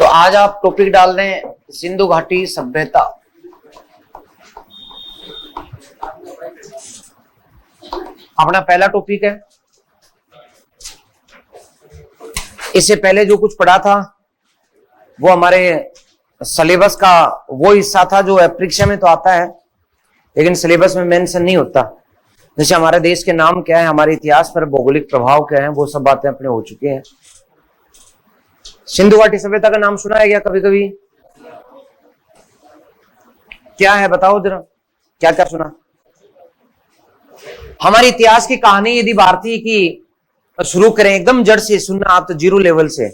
आज आप टॉपिक डाल रहे हैं सिंधु घाटी सभ्यता। अपना पहला टॉपिक है। इससे पहले जो कुछ पढ़ा था वो हमारे सिलेबस का वो हिस्सा था जो परीक्षा में तो आता है लेकिन सिलेबस में मेंशन नहीं होता। जैसे हमारे देश के नाम क्या है, हमारे इतिहास पर भौगोलिक प्रभाव क्या है, वो सब बातें अपने हो चुकी हैं। सिंधु घाटी सभ्यता का नाम सुना है क्या कभी कभी? क्या है बताओ जरा, क्या क्या सुना? हमारे इतिहास की कहानी यदि भारतीय की शुरू करें एकदम जड़ से सुनना आप, तो जीरो लेवल से।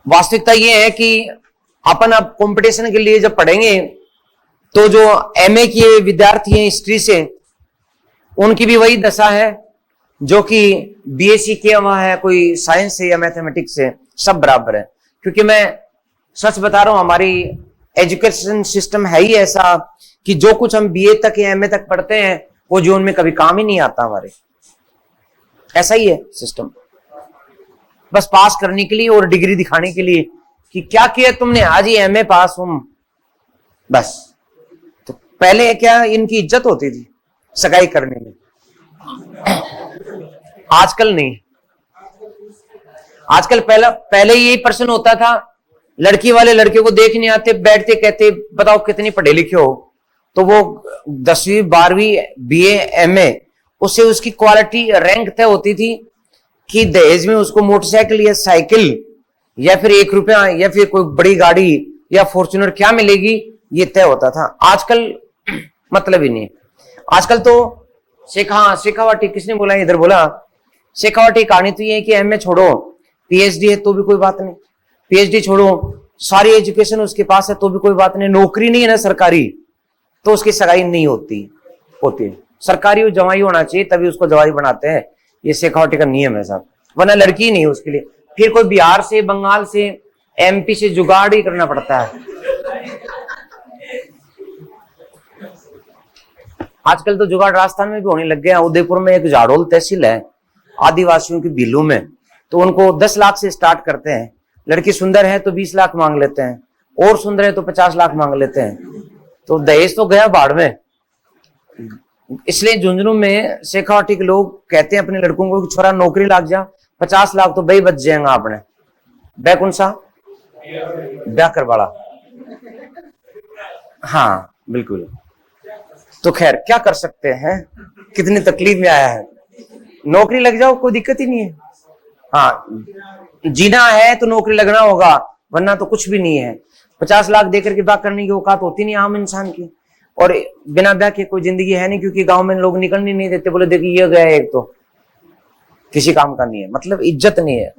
वास्तविकता ये है कि अपन अब कंपटीशन के लिए जब पढ़ेंगे तो जो एमए के विद्यार्थी हैं हिस्ट्री से, उनकी भी वही दशा है जो कि बीएससी किया हुआ है, कोई साइंस से या मैथमेटिक्स से, सब बराबर है। क्योंकि मैं सच बता रहा हूं, हमारी एजुकेशन सिस्टम है ही ऐसा कि जो कुछ हम बीए तक या एमए तक पढ़ते हैं वो जीवन में कभी काम ही नहीं आता हमारे। ऐसा ही है सिस्टम, बस पास करने के लिए और डिग्री दिखाने के लिए कि क्या किया तुमने, आज ही एमए पास हूं बस। तो पहले क्या इनकी इज्जत होती थी सगाई करने में, आजकल नहीं। आजकल पहले यही प्रश्न होता था, लड़की वाले लड़के को देखने आते, बैठते, कहते बताओ कितनी पढ़े लिखे हो, तो वो 10वीं 12वीं बीए एमए, उससे उसकी क्वालिटी रैंक तय होती थी कि दहेज में उसको मोटरसाइकिल या साइकिल या फिर 1 रुपया या फिर कोई बड़ी गाड़ी या फॉर्च्यूनर क्या मिलेगी, ये तय होता था। आजकल मतलब ही नहीं। आजकल तो शेखावाटी, किसने बोला, इधर बोला शेखावाटी कहानी तो ये है कि एमए छोड़ो, पीएचडी है तो भी कोई बात नहीं, पीएचडी छोड़ो, सारी एजुकेशन उसके पास है तो भी कोई बात नहीं, नौकरी नहीं है ना सरकारी, तो उसकी सगाई नहीं होती सरकारी जवाई होना चाहिए तभी उसको जवाई बनाते हैं। ये शेखावाटी का नियम है साहब, वरना लड़की नहीं है उसके लिए। फिर कोई बिहार से, बंगाल से, एमपी से जुगाड़ ही करना पड़ता है। आजकल तो जुगाड़ राजस्थान में भी होने लग गया। उदयपुर में एक जाडोल तहसील है आदिवासियों की बिल्लू में, तो उनको 10 लाख से स्टार्ट करते हैं। लड़की सुंदर है तो 20 लाख मांग लेते हैं, और सुंदर है तो 50 लाख मांग लेते हैं। तो दहेज तो गया बाढ़ में। इसलिए झुंझुनू में शेखावाटी के लोग कहते हैं अपने लड़कों को कि छोरा नौकरी लाग जा, 50 लाख तो बही बच जाएगा आपने। बै कौन सा? ब्याकर वाला। हाँ बिल्कुल। तो खैर क्या कर सकते हैं, कितनी तकलीफ में आया है। नौकरी लग जाओ, कोई दिक्कत ही नहीं है। हाँ, जीना है तो नौकरी लगना होगा, वरना तो कुछ भी नहीं है। 50 लाख देकर के ब्याह करने की औकात होती नहीं आम इंसान की, और बिना ब्याह के कोई जिंदगी है नहीं, क्योंकि गांव में लोग निकलने नहीं देते। बोले देखिए ये गया एक तो किसी काम का नहीं है, मतलब इज्जत नहीं है।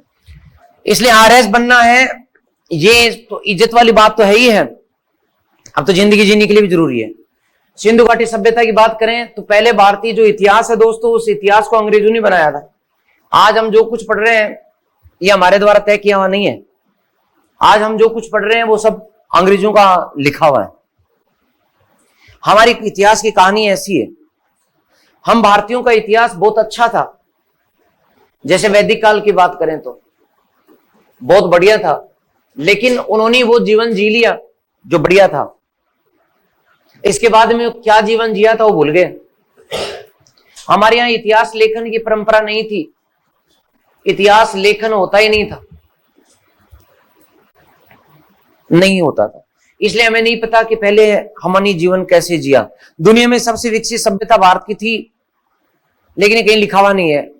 इसलिए आरएस बनना है, ये तो इज्जत वाली बात तो है ही है। अब तो जिंदगी जीने के लिए भी जरूरी है। सिंधु घाटी सभ्यता की बात करें तो पहले भारतीय जो इतिहास है दोस्तों, उस इतिहास को अंग्रेजों ने बनाया था। आज हम जो कुछ पढ़ रहे हैं ये हमारे द्वारा तय किया हुआ नहीं है। आज हम जो कुछ पढ़ रहे हैं वो सब अंग्रेजों का लिखा हुआ है। हमारी इतिहास की कहानी ऐसी है, हम भारतीयों का इतिहास बहुत अच्छा था। जैसे वैदिक काल की बात करें तो बहुत बढ़िया था, लेकिन उन्होंने वो जीवन जी लिया जो बढ़िया था। इसके बाद में क्या जीवन जिया था वो भूल गए। हमारे यहां इतिहास लेखन की परंपरा नहीं थी, इतिहास लेखन होता ही नहीं था, नहीं होता था। इसलिए हमें नहीं पता कि पहले हमने जीवन कैसे जिया। दुनिया में सबसे विकसित सभ्यता भारत की थी, लेकिन कहीं लिखा हुआ नहीं है।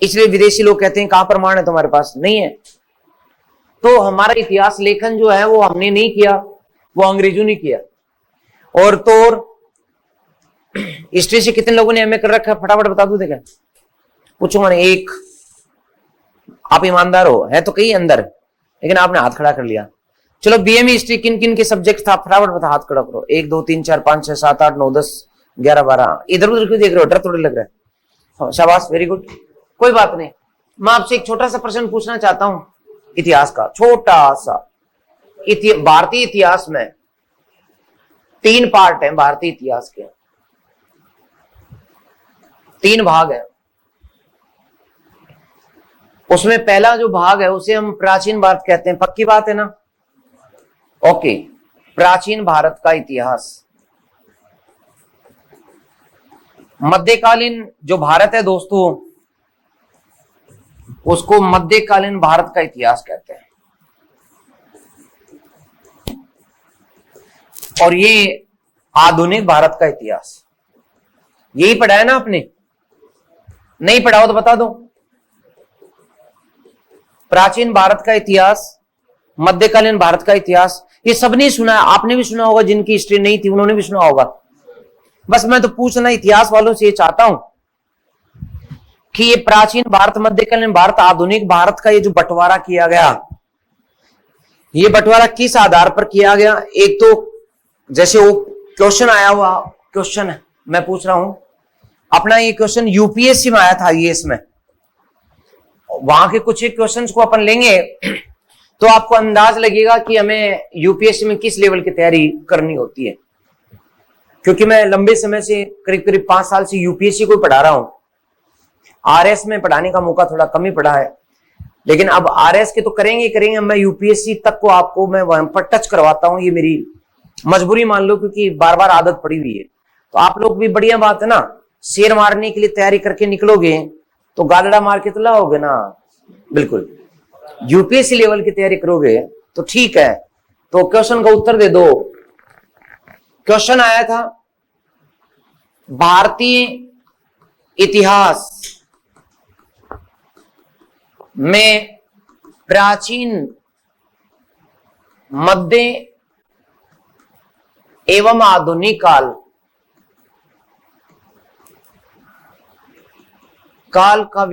इसलिए विदेशी लोग कहते हैं कहां प्रमाण है तुम्हारे पास? नहीं है। तो हमारा इतिहास लेखन जो है वो हमने नहीं किया, वो अंग्रेजों ने किया। और तो और हिस्ट्री से कितने लोगों ने एमए कर रखा है फटाफट बता दूं? देखा पूछूंगा नहीं, एक। आप ईमानदार हो, है तो कहीं अंदर, लेकिन आपने हाथ खड़ा कर लिया। चलो बीएमई हिस्ट्री किन किन के सब्जेक्ट था फटाफट बता, हाथ खड़ा करो। 1 2 3 4 5 6 7 8 9 10 11 12। इधर उधर क्यों देख रहे हो? डर थोड़ी लग रहा है? शाबाश, वेरी गुड। कोई बात नहीं, मैं आपसे एक छोटा सा प्रश्न पूछना चाहता हूं इतिहास का, छोटा सा। भारतीय इतिहास में 3 पार्ट हैं। भारतीय इतिहास के 3 भाग हैं। उसमें पहला जो भाग है उसे हम प्राचीन भारत कहते हैं, पक्की बात है ना? ओके, प्राचीन भारत का इतिहास। मध्यकालीन जो भारत है दोस्तों, उसको मध्यकालीन भारत का इतिहास कहते हैं। और ये आधुनिक भारत का इतिहास, यही पढ़ा है ना आपने? नहीं पढ़ा हो तो बता दो। प्राचीन भारत का इतिहास, मध्यकालीन भारत का इतिहास, ये सबने सुना है। आपने भी सुना होगा, जिनकी हिस्ट्री नहीं थी उन्होंने भी सुना होगा। बस मैं तो पूछना इतिहास वालों से ये चाहता हूं कि ये प्राचीन भारत, मध्यकालीन भारत, आधुनिक भारत का ये जो बंटवारा किया गया, ये बंटवारा किस आधार पर किया गया? एक तो जैसे वो क्वेश्चन आया हुआ क्वेश्चन मैं पूछ रहा हूं, अपना ये क्वेश्चन यूपीएससी में आया था, यूएस में। वहां के कुछ एक क्वेश्चंस को अपन लेंगे तो आपको अंदाज लगेगा कि हमें यूपीएससी में किस लेवल की तैयारी करनी होती है। क्योंकि मैं लंबे समय से करीब करीब 5 साल से यूपीएससी को पढ़ा रहा हूं। आरएस में पढ़ाने का मौका थोड़ा कम ही पड़ा है, लेकिन अब आरएस के तो करेंगे। मैं यूपीएससी तक को आपको मैं वहां पर टच करवाता हूं, ये मेरी मजबूरी मान लो, क्योंकि बार बार आदत पड़ी हुई है। तो आप लोग भी, बढ़िया बात है ना, शेर मारने के लिए तैयारी करके निकलोगे तो गादड़ा मार के तो लाओगे ना। बिल्कुल, यूपीएससी लेवल की तैयारी करोगे तो ठीक है। तो क्वेश्चन का उत्तर दे दो। क्वेश्चन आया था, भारतीय इतिहास में प्राचीन, मध्य एवं आधुनिक काल का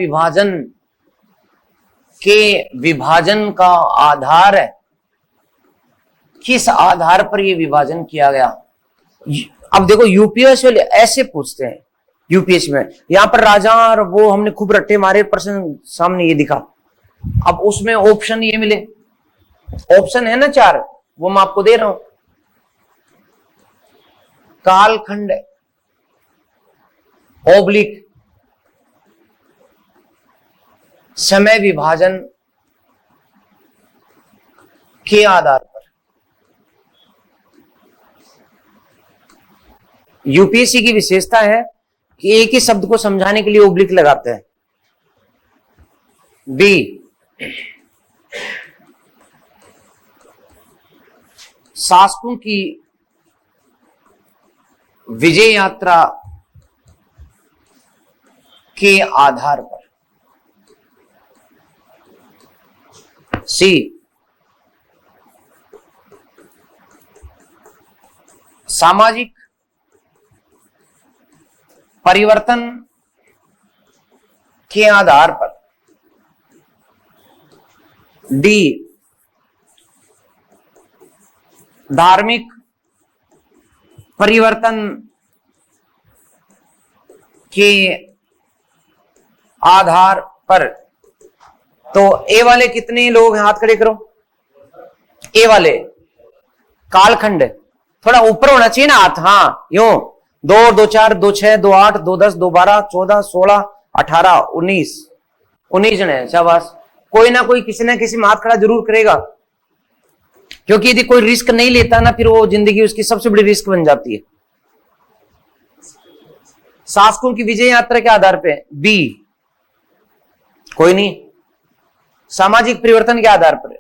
विभाजन का आधार है, किस आधार पर यह विभाजन किया गया? अब देखो, यूपीएससी वाले ऐसे पूछते हैं। यूपीएससी में यहां पर राजा और वो हमने खूब रट्टे मारे, प्रश्न सामने ये दिखा। अब उसमें ऑप्शन ये मिले, ऑप्शन है ना 4, वो मैं आपको दे रहा हूं। कालखंड ओब्लिक समय विभाजन के आधार पर। यूपीएससी की विशेषता है कि एक ही शब्द को समझाने के लिए ओब्लिक लगाते हैं। बी, शासकों की विजय यात्रा के आधार पर। सी, सामाजिक परिवर्तन के आधार पर। डी, धार्मिक परिवर्तन के आधार पर। तो ए वाले कितने लोग हैं, हाथ खड़े करो। ए वाले कालखंड थोड़ा ऊपर होना चाहिए ना हाथ, हाँ यूं 2 2 4 2 6 2 8 2 10 2 12 14 16 18 19 जने, शाबाश। कोई ना कोई किसी ना किसी में हाथ खड़ा जरूर करेगा, क्योंकि यदि कोई रिस्क नहीं लेता ना, फिर वो जिंदगी उसकी सबसे बड़ी रिस्क बन जाती है। शासकों की विजय यात्रा के आधार पे। बी, कोई नहीं। सामाजिक परिवर्तन के आधार पर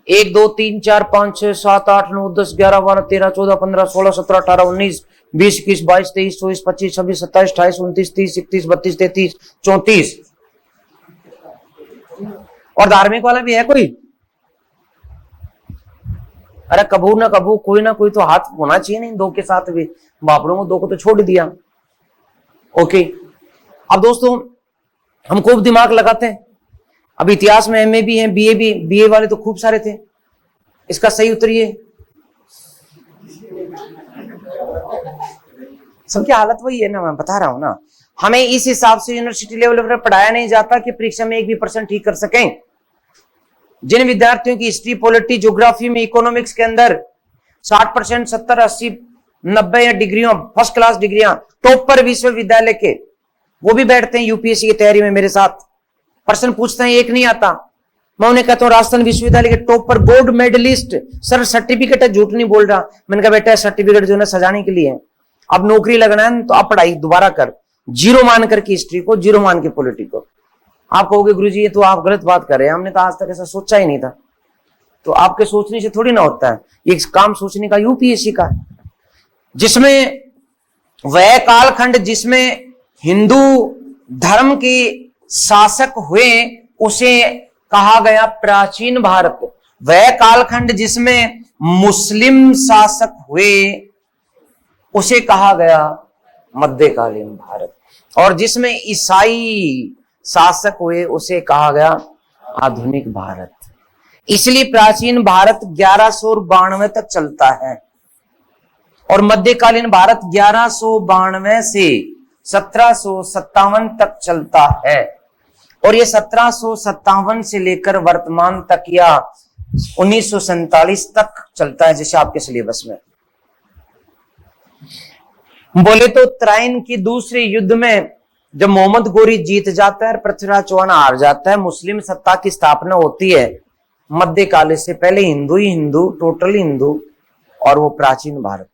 1 2 3 4 5 6 7 8 9 10 11 12 13 14 15 16 17 18 19 20 21 22 23 24 25 26 27 28 29 30 31 32 33 34। और धार्मिक वाला भी है कोई? अरे कबू ना कबू कोई ना कोई तो हाथ होना चाहिए नहीं, 2 के साथ भी। बापड़ों को 2 को तो छोड़ दिया। ओके, अब दोस्तों हम खूब दिमाग लगाते हैं। अब इतिहास में एमए भी है, बीए भी। बीए वाले तो खूब सारे थे। इसका सही उत्तर ये, सबकी हालत वही है ना, मैं बता रहा हूं ना। हमें इस हिसाब से यूनिवर्सिटी लेवल पर पढ़ाया नहीं जाता कि परीक्षा में 1 भी % ठीक कर सकें। जिन विद्यार्थियों की हिस्ट्री, पॉलिटी, ज्योग्राफी में, इकोनॉमिक्स के अंदर 60%, 70, 80, 90 या डिग्रियों, फर्स्ट क्लास डिग्रियां, टॉप पर विश्वविद्यालय के, वो भी बैठते हैं यूपीएससी की तैयारी में मेरे साथ। प्रश्न पूछते हैं, एक नहीं आता। मैं उन्हें कहता हूं राजस्थान विश्वविद्यालय के टॉप पर गोल्ड मेडलिस्ट, सर सर्टिफिकेट है, झूठ नहीं बोल रहा। मैंने कहा बेटा सर्टिफिकेट जो है सजाने के लिए है, अब नौकरी लगना है तो अब पढ़ाई दोबारा कर, जीरो मान करके हिस्ट्री को, जीरो मान के पॉलिटी को। आप कहोगे गुरुजी ये तो आप गलत बात कर रहे हैं, हमने तो आज तक ऐसा सोचा ही नहीं था। तो आपके सोचने से थोड़ी ना होता है, ये काम सोचने का यूपीएससी का, जिसमें वह कालखंड जिसमें हिंदू धर्म के शासक हुए उसे कहा गया प्राचीन भारत। वह कालखंड जिसमें मुस्लिम शासक हुए उसे कहा गया मध्यकालीन भारत, और जिसमें ईसाई शासक हुए उसे कहा गया आधुनिक भारत। इसलिए प्राचीन भारत 1192 तक चलता है और मध्यकालीन भारत 1192 से 1757 तक चलता है, और ये 1757 से लेकर वर्तमान तक या 1947 तक चलता है, जैसे आपके सिलेबस में। बोले तो तराइन की दूसरे युद्ध में जब मोहम्मद गोरी जीत जाता है, पृथ्वीराज चौहान हार जाता है, मुस्लिम सत्ता की स्थापना होती है। मध्यकाल से पहले हिंदू ही हिंदू, टोटल हिंदू, और वो प्राचीन भारत।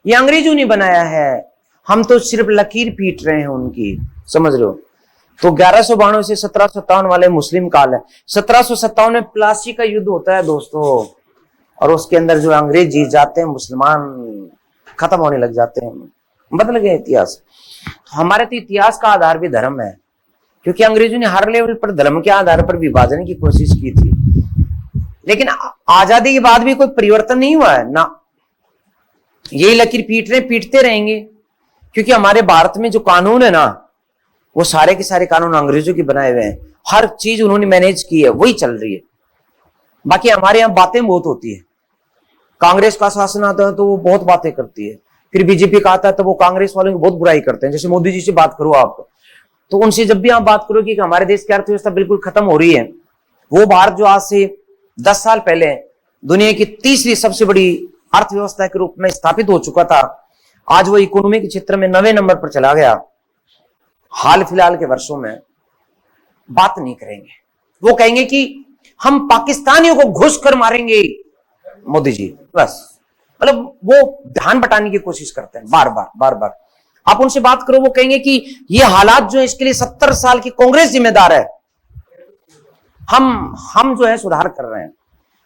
ये अंग्रेजों ने बनाया है, हम तो सिर्फ लकीर पीट रहे हैं उनकी, समझ रहे हो। तो 1192 से 1757 वाले मुस्लिम काल है। 1757 में प्लासी का युद्ध होता है दोस्तों, और उसके अंदर जो अंग्रेज जीत जाते हैं, मुसलमान खत्म होने लग जाते हैं, बदल गए इतिहास। हमारे तो इतिहास का आधार भी धर्म है, क्योंकि अंग्रेजों ने हर लेवल पर धर्म के आधार पर विभाजन की कोशिश की थी, लेकिन आजादी के बाद भी कोई परिवर्तन नहीं हुआ है ना। यही लकीर पीट रहे, पीटते रहेंगे, क्योंकि हमारे भारत में जो कानून है ना, वो सारे के सारे कानून अंग्रेजों के बनाए हुए हैं। हर चीज उन्होंने मैनेज की है, वही चल रही है। बाकी हमारे यहाँ बातें बहुत होती है। कांग्रेस का शासन आता है तो वो बहुत बातें करती है, फिर बीजेपी का आता है तो वो कांग्रेस वालों की बहुत बुराई करते हैं। जैसे मोदी जी से बात करो आप, तो उनसे जब भी आप बात करो कि हमारे देश की अर्थव्यवस्था बिल्कुल खत्म हो रही है, वो भारत जो आज से 10 साल पहले दुनिया की तीसरी सबसे बड़ी अर्थव्यवस्था के रूप में स्थापित हो चुका था, आज वो इकोनॉमी के क्षेत्र में 9वें नंबर पर चला गया। हाल फिलहाल के वर्षों में बात नहीं करेंगे, वो कहेंगे कि हम पाकिस्तानियों को घुस कर मारेंगे मोदी जी, बस। मतलब वो ध्यान बटाने की कोशिश करते हैं बार बार। आप उनसे बात करो, वो कहेंगे कि ये हालात जो है इसके लिए 70 साल की कांग्रेस जिम्मेदार है, हम जो है सुधार कर रहे हैं।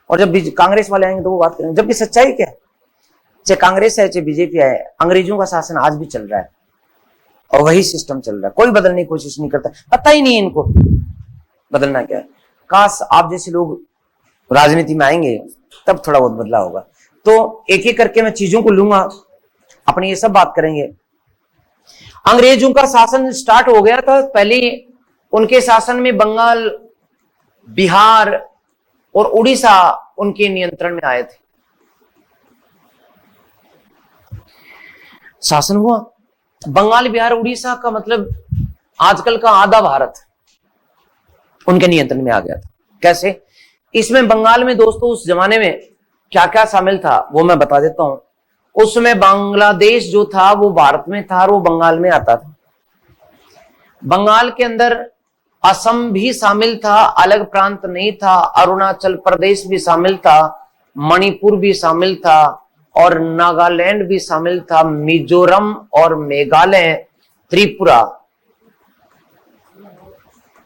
और जब कांग्रेस वाले आएंगे तो वो बात करेंगे, जबकि सच्चाई क्या है, चाहे कांग्रेस है चाहे बीजेपी है, अंग्रेजों का शासन आज भी चल रहा है और वही सिस्टम चल रहा है। कोई बदलने की कोशिश नहीं करता, पता ही नहीं इनको बदलना क्या है। काश आप जैसे लोग राजनीति में आएंगे तब थोड़ा बहुत बदलाव होगा। तो एक एक करके मैं चीजों को लूंगा, अपनी ये सब बात करेंगे। अंग्रेजों का शासन स्टार्ट हो गया था, पहले उनके शासन में बंगाल, बिहार और उड़ीसा उनके नियंत्रण में आए थे। शासन हुआ बंगाल, बिहार, उड़ीसा का मतलब आजकल का आधा भारत उनके नियंत्रण में आ गया था। कैसे? इसमें बंगाल में दोस्तों उस जमाने में क्या क्या शामिल था वो मैं बता देता हूं। उसमें बांग्लादेश जो था वो भारत में था और वो बंगाल में आता था। बंगाल के अंदर असम भी शामिल था, अलग प्रांत नहीं था। अरुणाचल प्रदेश भी शामिल था, मणिपुर भी शामिल था और नागालैंड भी शामिल था, मिजोरम और मेघालय, त्रिपुरा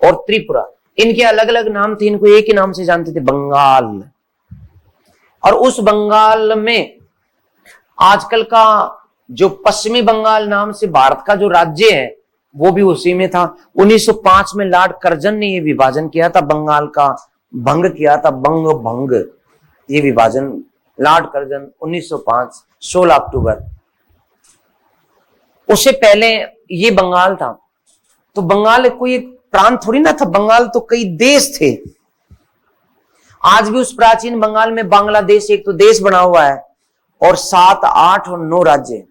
और त्रिपुरा, इनके अलग अलग नाम थे, इनको एक ही नाम से जानते थे, बंगाल। और उस बंगाल में आजकल का जो पश्चिमी बंगाल नाम से भारत का जो राज्य है वो भी उसी में था। 1905 में लॉर्ड कर्जन ने ये विभाजन किया था, बंगाल का भंग किया था, बंग भंग, ये विभाजन लॉर्ड कर्जन 1905 16 अक्टूबर। उससे पहले ये बंगाल था। तो बंगाल कोई एक प्रांत थोड़ी ना था, बंगाल तो कई देश थे। आज भी उस प्राचीन बंगाल में बांग्लादेश एक तो देश बना हुआ है और 7, 8 और 9 राज्य।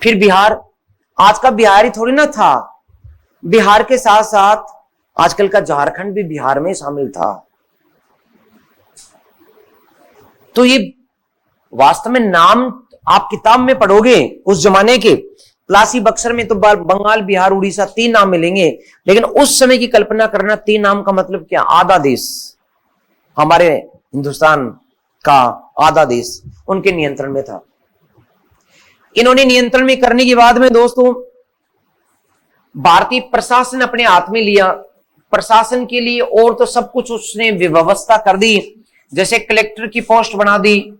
फिर बिहार, आज का बिहार ही थोड़ी ना था, बिहार के साथ साथ आजकल का झारखंड भी बिहार में शामिल था। तो ये वास्तव में नाम आप किताब में पढ़ोगे उस जमाने के, प्लासी बक्सर में तो बंगाल, बिहार, उड़ीसा 3 नाम मिलेंगे, लेकिन उस समय की कल्पना करना 3 नाम का मतलब क्या? आधा देश, हमारे हिंदुस्तान का आधा देश उनके नियंत्रण में था। इन्होंने नियंत्रण में करने के बाद में दोस्तों भारतीय प्रशासन अपने हाथ में लिया। प्रशासन के लिए और तो सब कुछ उसने व्यवस्था कर दी, जैसे कलेक्टर की पोस्ट बना दी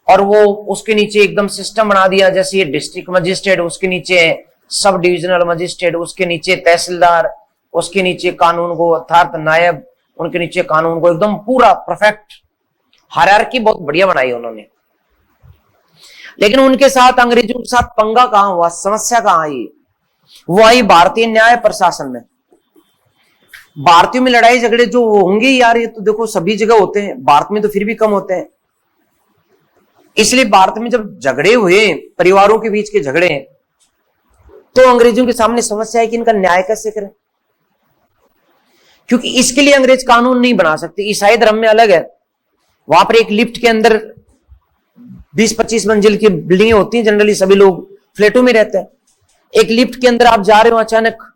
और वो उसके नीचे एकदम सिस्टम बना दिया, जैसे ये डिस्ट्रिक्ट मजिस्ट्रेट, उसके नीचे सब डिविजनल मजिस्ट्रेट, उसके नीचे तहसीलदार, उसके नीचे कानून को अर्थात नायब, उनके नीचे कानून को, एकदम पूरा परफेक्ट हायरार्की बहुत बढ़िया बनाई उन्होंने। लेकिन उनके साथ अंग्रेजों के साथ पंगा कहां हुआ, समस्या कहां आई? वो आई भारतीय न्याय प्रशासन में। भारतीयों में लड़ाई झगड़े जो होंगे यार, ये तो देखो सभी जगह होते हैं, भारत में तो फिर भी कम होते हैं। इसलिए भारत में जब झगड़े हुए, परिवारों के बीच के झगड़े, तो अंग्रेजों के सामने समस्या है कि इनका न्याय कैसे करें, क्योंकि इसके लिए अंग्रेज कानून नहीं बना सकते। ईसाई धर्म में अलग है, वहां पर एक लिफ्ट के अंदर 20-25 मंजिल की बिल्डिंगें होती हैं, जनरली सभी लोग फ्लैटों में रहते हैं। एक लिफ्ट के अंदर आप जा रहे हो, अचानक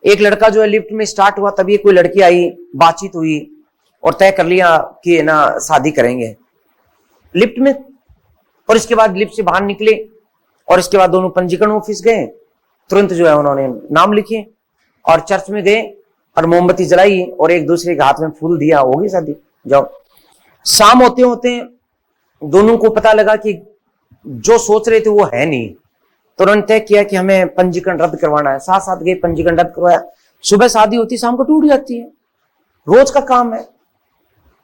एक लड़का जो है लिफ्ट में स्टार्ट हुआ, तभी कोई लड़की आई, बातचीत हुई और तय कर लिया कि ना शादी करेंगे लिफ्ट में। और इसके बाद लिफ्ट से बाहर निकले और इसके बाद दोनों पंजीकरण ऑफिस गए, तुरंत जो है उन्होंने नाम लिखे और चर्च में गए और मोमबत्ती जलाई और एक दूसरे के हाथ में फूल दिया, होगी शादी। जाओ। शाम होते होते दोनों को पता लगा कि जो सोच रहे थे वो है नहीं, तो उन्होंने तय किया कि हमें पंजीकरण रद्द करवाना है। साथ साथ गए, पंजीकरण रद्द करवाया। सुबह शादी होती, शाम को टूट जाती है, रोज का काम है।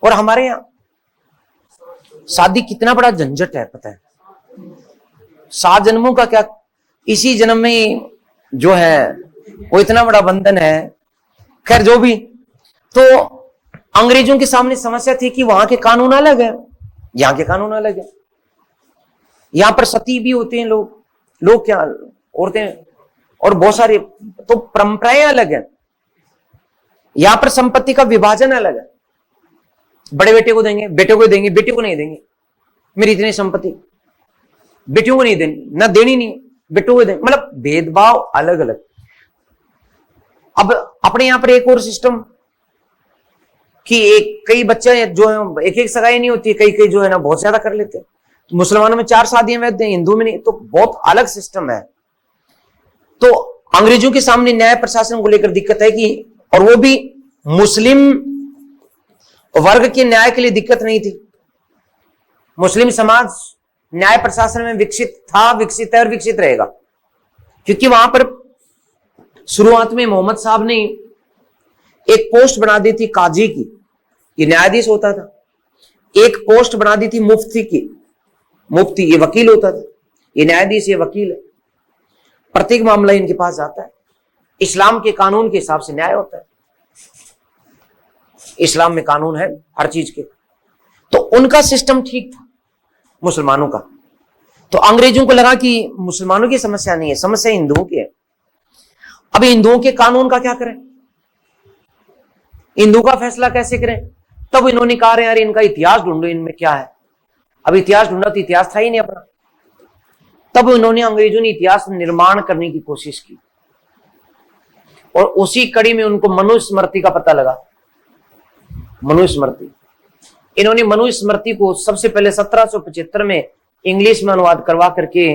और हमारे यहाँ शादी कितना बड़ा झंझट है पता है, 7 जन्मों का क्या, इसी जन्म में जो है वो इतना बड़ा बंधन है। खैर जो भी, तो अंग्रेजों के सामने समस्या थी कि वहां के कानून अलग है, यहाँ के कानून अलग है। यहां पर सती भी होते हैं लोग क्या, औरतें, और बहुत सारे, तो परंपराएं अलग है। यहां पर संपत्ति का विभाजन अलग है, बड़े बेटे को देंगे, बेटे को देंगे, बेटे को नहीं देंगे। मेरी इतनी संपत्ति बेटियों को नहीं देनी, ना देनी नहीं, बेटों को देंगे, मतलब भेदभाव अलग अलग। अब अपने यहां पर एक और सिस्टम कि कई बच्चे जो है एक सगाई नहीं होती, कई जो है ना बहुत ज्यादा कर लेते हैं। मुसलमानों में 4 शादियां वैध हैं, हिंदू में नहीं, तो बहुत अलग सिस्टम है। तो अंग्रेजों के सामने न्याय प्रशासन को लेकर दिक्कत है कि, और वो भी मुस्लिम वर्ग के न्याय के लिए दिक्कत नहीं थी। मुस्लिम समाज न्याय प्रशासन में विकसित था, विकसित है और विकसित रहेगा, क्योंकि वहां पर शुरुआत में मोहम्मद साहब ने एक पोस्ट बना दी थी काजी की, ये न्यायाधीश होता था। एक पोस्ट बना दी थी मुफ्ती की, मुफ्ती ये वकील होता था, ये न्यायाधीश, ये वकील है। प्रत्येक मामला इनके पास जाता है। इस्लाम के कानून के हिसाब से न्याय होता है, इस्लाम में कानून है हर चीज के। तो उनका सिस्टम ठीक था मुसलमानों का। तो अंग्रेजों को लगा कि मुसलमानों की समस्या नहीं है, समस्या हिंदुओं की है। अब हिंदुओं के कानून का क्या करें, हिंदू का फैसला कैसे करें? तब इन्होंने कहा यार इनका इतिहास ढूंढो, इनमें क्या है। अब इतिहास ढूंढा तो इतिहास था ही नहीं अपना। तब इन्होंने, अंग्रेजों ने इतिहास निर्माण करने की कोशिश की और उसी कड़ी में उनको मनुस्मृति का पता लगा। मनुस्मृति, इन्होंने मनुस्मृति को सबसे पहले 1775 में इंग्लिश में अनुवाद करवा करके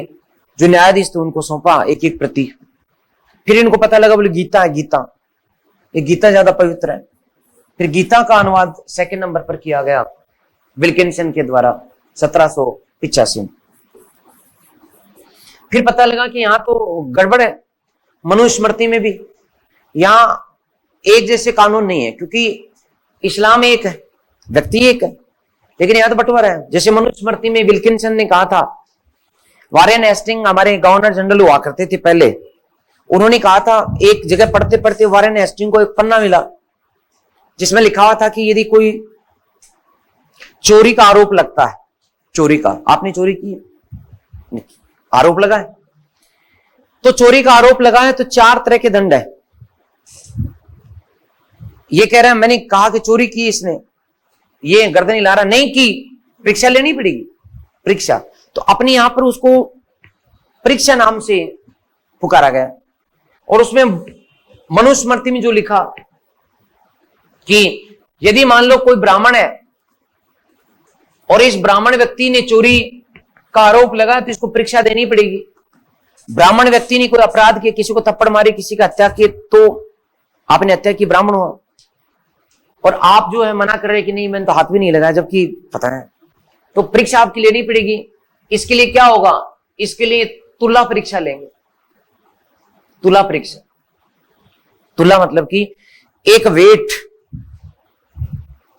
जो न्यायाधीश थे उनको सौंपा, एक एक प्रति। फिर इनको पता लगा बोले गीता है, ये गीता ज्यादा पवित्र है। फिर गीता का अनुवाद 2nd नंबर पर किया गया विल्किंसन के द्वारा 1785 में। फिर पता लगा कि यहां तो गड़बड़ है, मनुस्मृति में भी यहां एक जैसे कानून नहीं है, क्योंकि इस्लाम एक है, व्यक्ति एक है, लेकिन यहां तो बंटवारा है। जैसे मनुस्मृति में विल्किंसन ने कहा था, वारेन हेस्टिंग हमारे गवर्नर जनरल हुआ करते थे पहले, उन्होंने कहा था, एक जगह पढ़ते पढ़ते वारेन हेस्टिंग को एक पन्ना मिला जिसमें लिखा हुआ था कि यदि कोई चोरी का आरोप लगता है, चोरी का, आपने चोरी की है, आरोप लगा है, तो चोरी का आरोप लगा है तो 4 तरह के दंड है। ये कह रहा है मैंने कहा कि चोरी की इसने, ये गर्दन हिला रहा, नहीं की, परीक्षा लेनी पड़ेगी, परीक्षा। तो अपने यहां पर उसको परीक्षा नाम से पुकारा गया। और उसमें मनुस्मृति में जो लिखा कि यदि मान लो कोई ब्राह्मण है और इस ब्राह्मण व्यक्ति ने चोरी का आरोप लगा तो इसको परीक्षा देनी पड़ेगी। ब्राह्मण व्यक्ति ने कोई अपराध किया, किसी को थप्पड़ मारी, किसी का हत्या की, तो आपने हत्या की, ब्राह्मण हुआ, और आप जो है मना कर रहे कि नहीं मैंने तो हाथ भी नहीं लगाया, जबकि पता है, तो परीक्षा आपकी लेनी पड़ेगी। इसके लिए क्या होगा, इसके लिए तुला परीक्षा लेंगे। तुला परीक्षा, तुला मतलब कि एक वेट,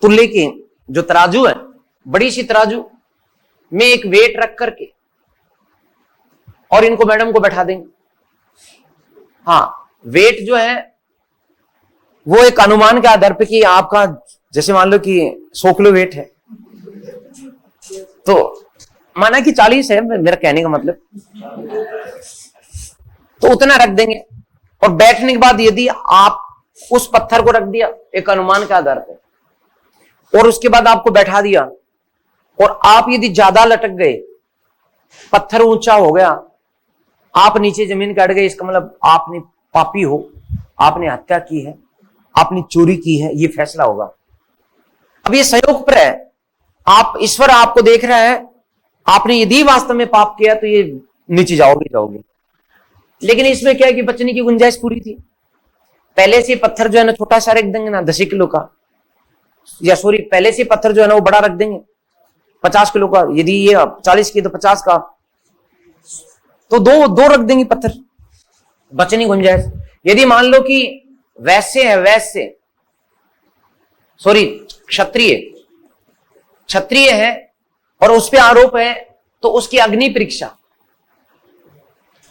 तुल्ले की जो तराजू है, बड़ी सी तराजू में एक वेट रख करके और इनको मैडम को बैठा देंगे। हाँ, वेट जो है वो एक अनुमान के आधार पे कि आपका जैसे मान लो कि 100 किलो वेट है, तो माना कि 40 है, मेरा कहने का मतलब, तो उतना रख देंगे। और बैठने के बाद यदि आप उस पत्थर को रख दिया एक अनुमान के आधार पे, और उसके बाद आपको बैठा दिया, और आप यदि ज्यादा लटक गए, पत्थर ऊंचा हो गया, आप नीचे जमीन काट गए, इसका मतलब आपने पापी हो, आपने हत्या की है, आपने चोरी की है, ये फैसला होगा। अब ये संयोग पर है, आप ईश्वर आपको देख रहा है, आपने यदि वास्तव में पाप किया तो ये नीचे जाओगे। लेकिन इसमें क्या है कि बचने की गुंजाइश पूरी थी। पहले से पत्थर जो है ना छोटा सा रख देंगे ना 10 किलो का, या सॉरी पहले से पत्थर जो है ना वो बड़ा रख देंगे 50 किलो का, यदि ये 40 की तो 50 का, तो दो रख देंगे पत्थर, बचने की गुंजाइश। यदि मान लो कि वैश्य है, वैश्य सॉरी क्षत्रिय है और उस पर आरोप है, तो उसकी अग्नि परीक्षा,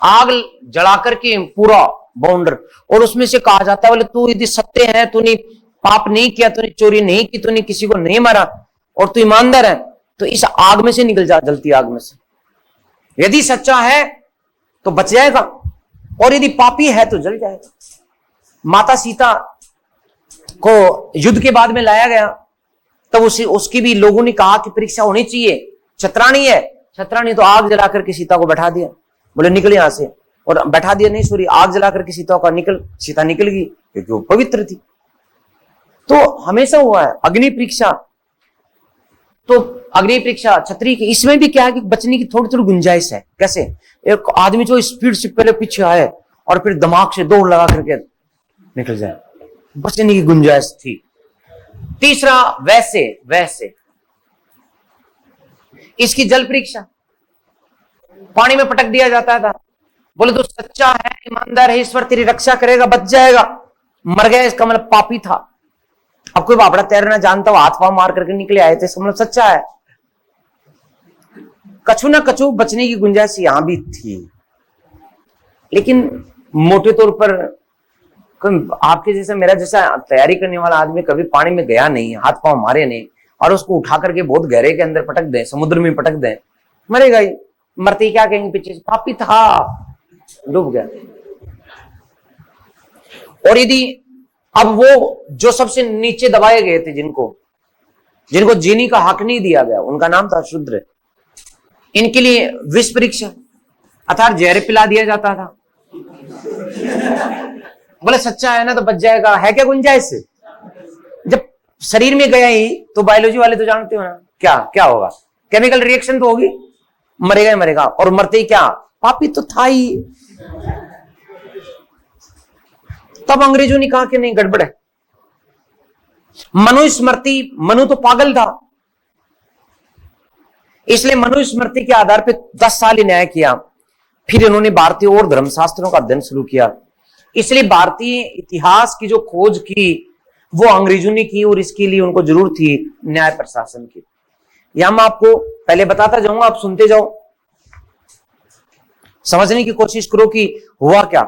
आग जला करके पूरा बाउंडर, और उसमें से कहा जाता है बोले तू यदि सत्य है, तूने पाप नहीं किया, तूने चोरी नहीं की, तूने किसी को नहीं मारा, और तू ईमानदार है, तो इस आग में से निकल जा, जलती आग में से। यदि सच्चा है तो बच जाएगा, और यदि पापी है तो जल जाएगा। माता सीता को युद्ध के बाद में लाया गया, तब उसकी भी लोगों ने कहा कि परीक्षा होनी चाहिए, छत्राणी है, छत्राणी तो आग जला करके सीता को बैठा दिया, बोले निकल यहां से, और बैठा दिया नहीं सॉरी आग जला करके सीता निकल गई, क्योंकि वो पवित्र थी। तो हमेशा हुआ है अग्नि परीक्षा, तो अग्नि परीक्षा क्षत्रिय की, इसमें भी क्या है कि बचने की थोड़ी थोड़ी गुंजाइश है। कैसे, एक आदमी जो स्पीड से पहले पीछे आए और फिर दिमाग से दौड़ लगा करके निकल जाए, बचने की गुंजाइश थी। तीसरा वैसे इसकी जल परीक्षा, पानी में पटक दिया जाता था, बोले तो सच्चा है, ईमानदार है, ईश्वर तेरी रक्षा करेगा, बच जाएगा, मर गया इसका मतलब पापी था। अब कोई बाबड़ा तैरना जानता हो, हाथ पांव मार करके निकले आए थे, इसका मतलब सच्चा है। कछु ना कछु बचने की गुंजाइश यहां भी थी, लेकिन मोटे तौर पर आपके जैसा मेरा जैसा तैयारी करने वाला आदमी कभी पानी में गया नहीं, हाथ पांव मारे नहीं, और उसको उठा करके बहुत गहरे के अंदर पटक दे, समुद्र में पटक दे, मरेगा ही। मरते क्या कहेंगे पीछे से, पापी था, डूब गया। और यदि अब वो जो सबसे नीचे दबाए गए थे, जिनको जीने का हक नहीं दिया गया, उनका नाम था शूद्र, इनके लिए विष परीक्षा अर्थात जहर पिला दिया जाता था। बोले सच्चा है ना तो बच जाएगा, है क्या गुंजाइश? जब शरीर में गया ही तो बायोलॉजी वाले तो जानते हो ना क्या होगा, केमिकल रिएक्शन तो होगी, मरेगा ही मरेगा। और मरते ही क्या, पापी तो था ही। तब अंग्रेजों ने कहा कि नहीं गड़बड़ है। मनुस्मृति, मनु तो पागल था, इसलिए मनुस्मृति के आधार पर 10 साल न्याय किया। फिर इन्होंने भारतीय और धर्मशास्त्रों का अध्ययन शुरू किया। इसलिए भारतीय इतिहास की जो खोज की वो अंग्रेजों ने की, और इसके लिए उनको जरूरत थी न्याय प्रशासन की। यहां मैं आपको पहले बताता जाऊंगा, आप सुनते जाओ, समझने की कोशिश करो कि हुआ क्या।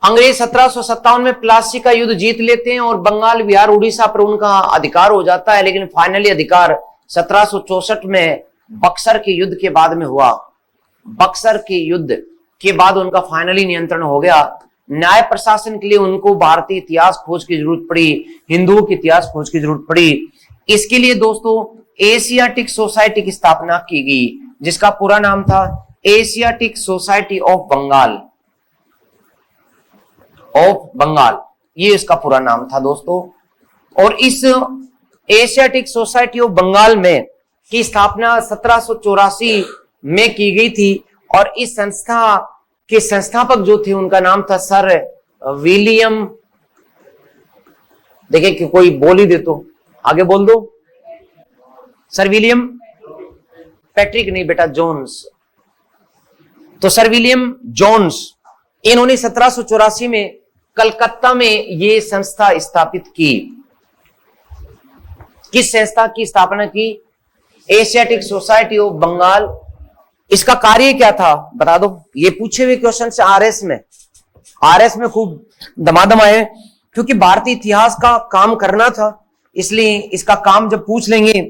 अंग्रेज 1757 में प्लासी का युद्ध जीत लेते हैं और बंगाल, बिहार, उड़ीसा पर उनका अधिकार हो जाता है। लेकिन फाइनली अधिकार 1764 में बक्सर के युद्ध के बाद में हुआ। बक्सर के युद्ध के बाद उनका फाइनली नियंत्रण हो गया। न्याय प्रशासन के लिए उनको भारतीय इतिहास खोज की जरूरत पड़ी, हिंदुओं की इतिहास खोज की जरूरत पड़ी। इसके लिए दोस्तों एशियाटिक सोसाइटी की स्थापना की गई, जिसका पूरा नाम था Asiatic Society of Bengal. Of Bengal, ये इसका पूरा नाम था दोस्तों। और इस एशियाटिक सोसाइटी ऑफ बंगाल में की स्थापना 1784 में की गई थी और इस संस्था के संस्थापक जो थे उनका नाम था सर विलियम, देखिए कि कोई बोल ही दे तो आगे बोल दो, सर विलियम पैट्रिक नहीं बेटा, जोन्स। तो सर विलियम जोन्स, इन्होंने 1784 में कलकत्ता में ये संस्था स्थापित की। किस संस्था की स्थापना की? Asiatic Society of Bengal. इसका कार्य क्या था बता दो, ये पूछे हुए क्वेश्चन से आरएस में खूब दमादम आए, क्योंकि भारतीय इतिहास का काम करना था, इसलिए इसका काम जब पूछ लेंगे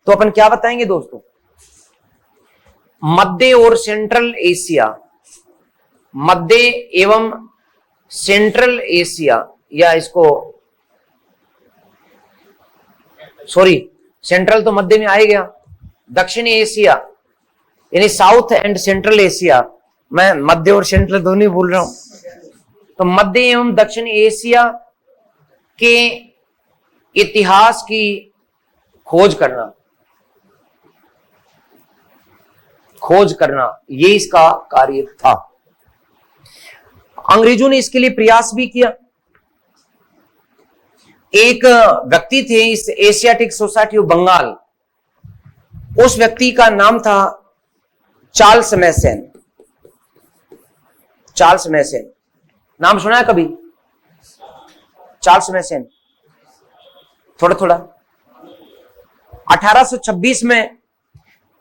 तो अपन क्या बताएंगे दोस्तों? मध्य और सेंट्रल एशिया, मध्य एवं सेंट्रल एशिया, या इसको सॉरी सेंट्रल तो मध्य में आ गया, दक्षिणी एशिया यानी साउथ एंड सेंट्रल एशिया, मैं मध्य और सेंट्रल दोनों बोल रहा हूं। तो मध्य एवं दक्षिण एशिया के इतिहास की खोज करना ये इसका कार्य था। अंग्रेजों ने इसके लिए प्रयास भी किया। एक व्यक्ति थे इस एशियाटिक सोसाइटी ऑफ बंगाल, उस व्यक्ति का नाम था चार्ल्स मैसन। चार्ल्स मैसन नाम सुना है कभी? चार्ल्स मैसन थोड़ा 1826 में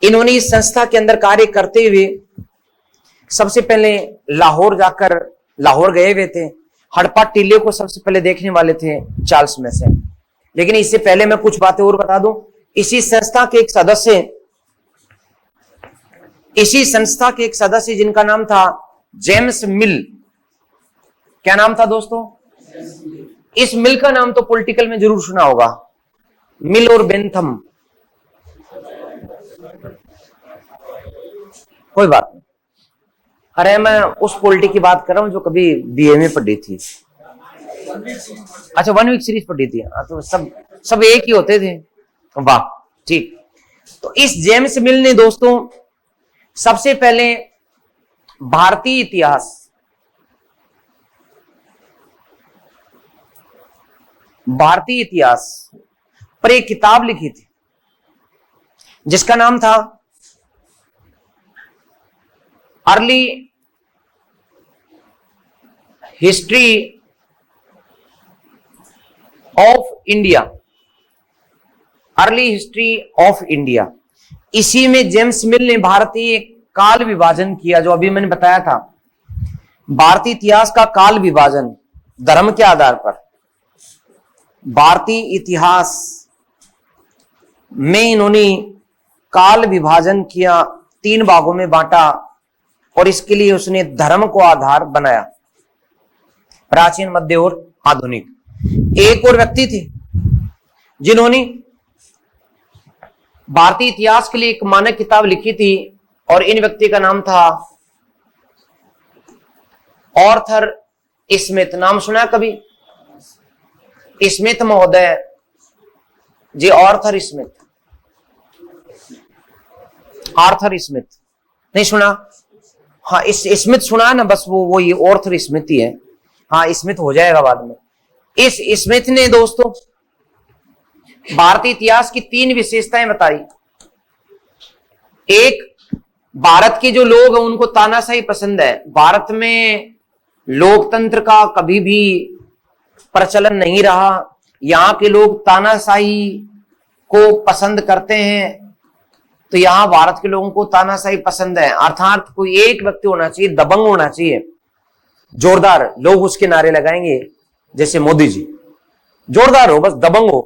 इन्होंने इस संस्था के अंदर कार्य करते हुए सबसे पहले लाहौर गए हुए थे। हड़प्पा टीले को सबसे पहले देखने वाले थे चार्ल्स मैसन। लेकिन इससे पहले मैं कुछ बातें और बता दूं। इसी संस्था के एक सदस्य जिनका नाम था जेम्स मिल। क्या नाम था दोस्तों? इस मिल का नाम तो पॉलिटिकल में जरूर सुना होगा, मिल और बेंथम, कोई बात नहीं। अरे मैं उस पॉलिटी की बात कर रहा हूं जो कभी बीए में पढ़ी थी। अच्छा 1 वीक सीरीज पढ़ी थी, तो सब एक ही होते थे। वाह ठीक। तो इस जेम्स मिल ने दोस्तों सबसे पहले भारतीय इतिहास पर एक किताब लिखी थी जिसका नाम था early history of India. Early history of India. इसी में जेम्स मिल ने भारतीय काल विभाजन किया, जो अभी मैंने बताया था, भारतीय इतिहास का काल विभाजन धर्म के आधार पर। भारतीय इतिहास में इन्होंने काल विभाजन किया, 3 भागों में बांटा और इसके लिए उसने धर्म को आधार बनाया, प्राचीन, मध्य और आधुनिक। एक और व्यक्ति थे जिन्होंने भारतीय इतिहास के लिए एक मानक किताब लिखी थी और इन व्यक्ति का नाम था आर्थर स्मिथ। नाम सुना कभी? स्मिथ महोदय जी, आर्थर स्मिथ नहीं सुना? हाँ इस स्मिथ सुना ना, बस वो ये आर्थर स्मिथ ही है। हाँ स्मिथ हो जाएगा बाद में। इस स्मिथ ने दोस्तों भारतीय इतिहास की 3 विशेषताएं बताई। एक, भारत के जो लोग हैं उनको तानाशाही पसंद है। भारत में लोकतंत्र का कभी भी प्रचलन नहीं रहा। यहाँ के लोग तानाशाही को पसंद करते हैं, तो यहां भारत के लोगों को तानाशाही पसंद है। अर्थात कोई एक व्यक्ति होना चाहिए, दबंग होना चाहिए, जोरदार, लोग उसके नारे लगाएंगे, जैसे मोदी जी, जोरदार हो, बस दबंग हो,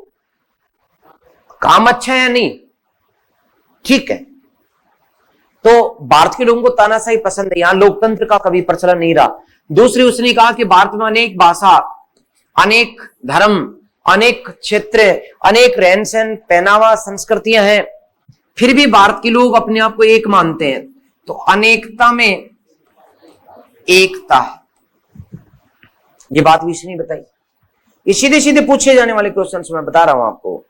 काम अच्छा है या नहीं, ठीक है। तो भारत के लोगों को तानाशाही पसंद है, यहां लोकतंत्र का कभी प्रचलन नहीं रहा। दूसरी, उसने कहा कि भारत में अनेक भाषा, अनेक धर्म, अनेक क्षेत्र, अनेक रहन सहन, पहनावा, संस्कृतियां हैं, फिर भी भारत के लोग अपने आप को एक मानते हैं। तो अनेकता में एकता है, ये बात भी इसने बताई। ये सीधे सीधे पूछे जाने वाले क्वेश्चन मैं बता रहा हूं आपको।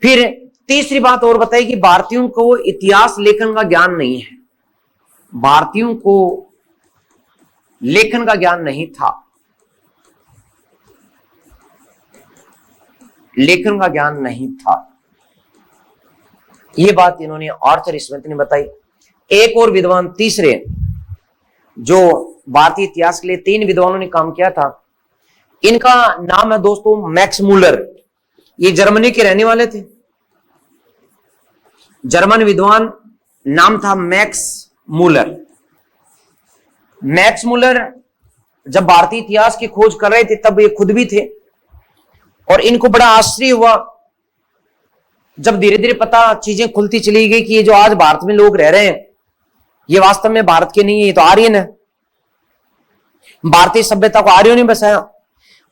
फिर तीसरी बात और बताई कि भारतीयों को इतिहास लेखन का ज्ञान नहीं है। भारतीयों को लेखन का ज्ञान नहीं था, लेखन का ज्ञान नहीं था। यह बात इन्होंने आर्थर स्मिथ ने बताई। एक और विद्वान तीसरे जो भारतीय इतिहास के लिए 3 विद्वानों ने काम किया था, इनका नाम है दोस्तों मैक्स मूलर। ये जर्मनी के रहने वाले थे। जर्मन विद्वान, नाम था मैक्स मूलर। मैक्स मूलर जब भारतीय इतिहास की खोज कर रहे थे तब ये खुद भी थे, और इनको बड़ा आश्चर्य हुआ जब धीरे धीरे पता चीजें खुलती चली गई कि ये जो आज भारत में लोग रह रहे हैं ये वास्तव में भारत के नहीं है, ये तो आर्यन है। भारतीय सभ्यता को आर्यों ने बसाया।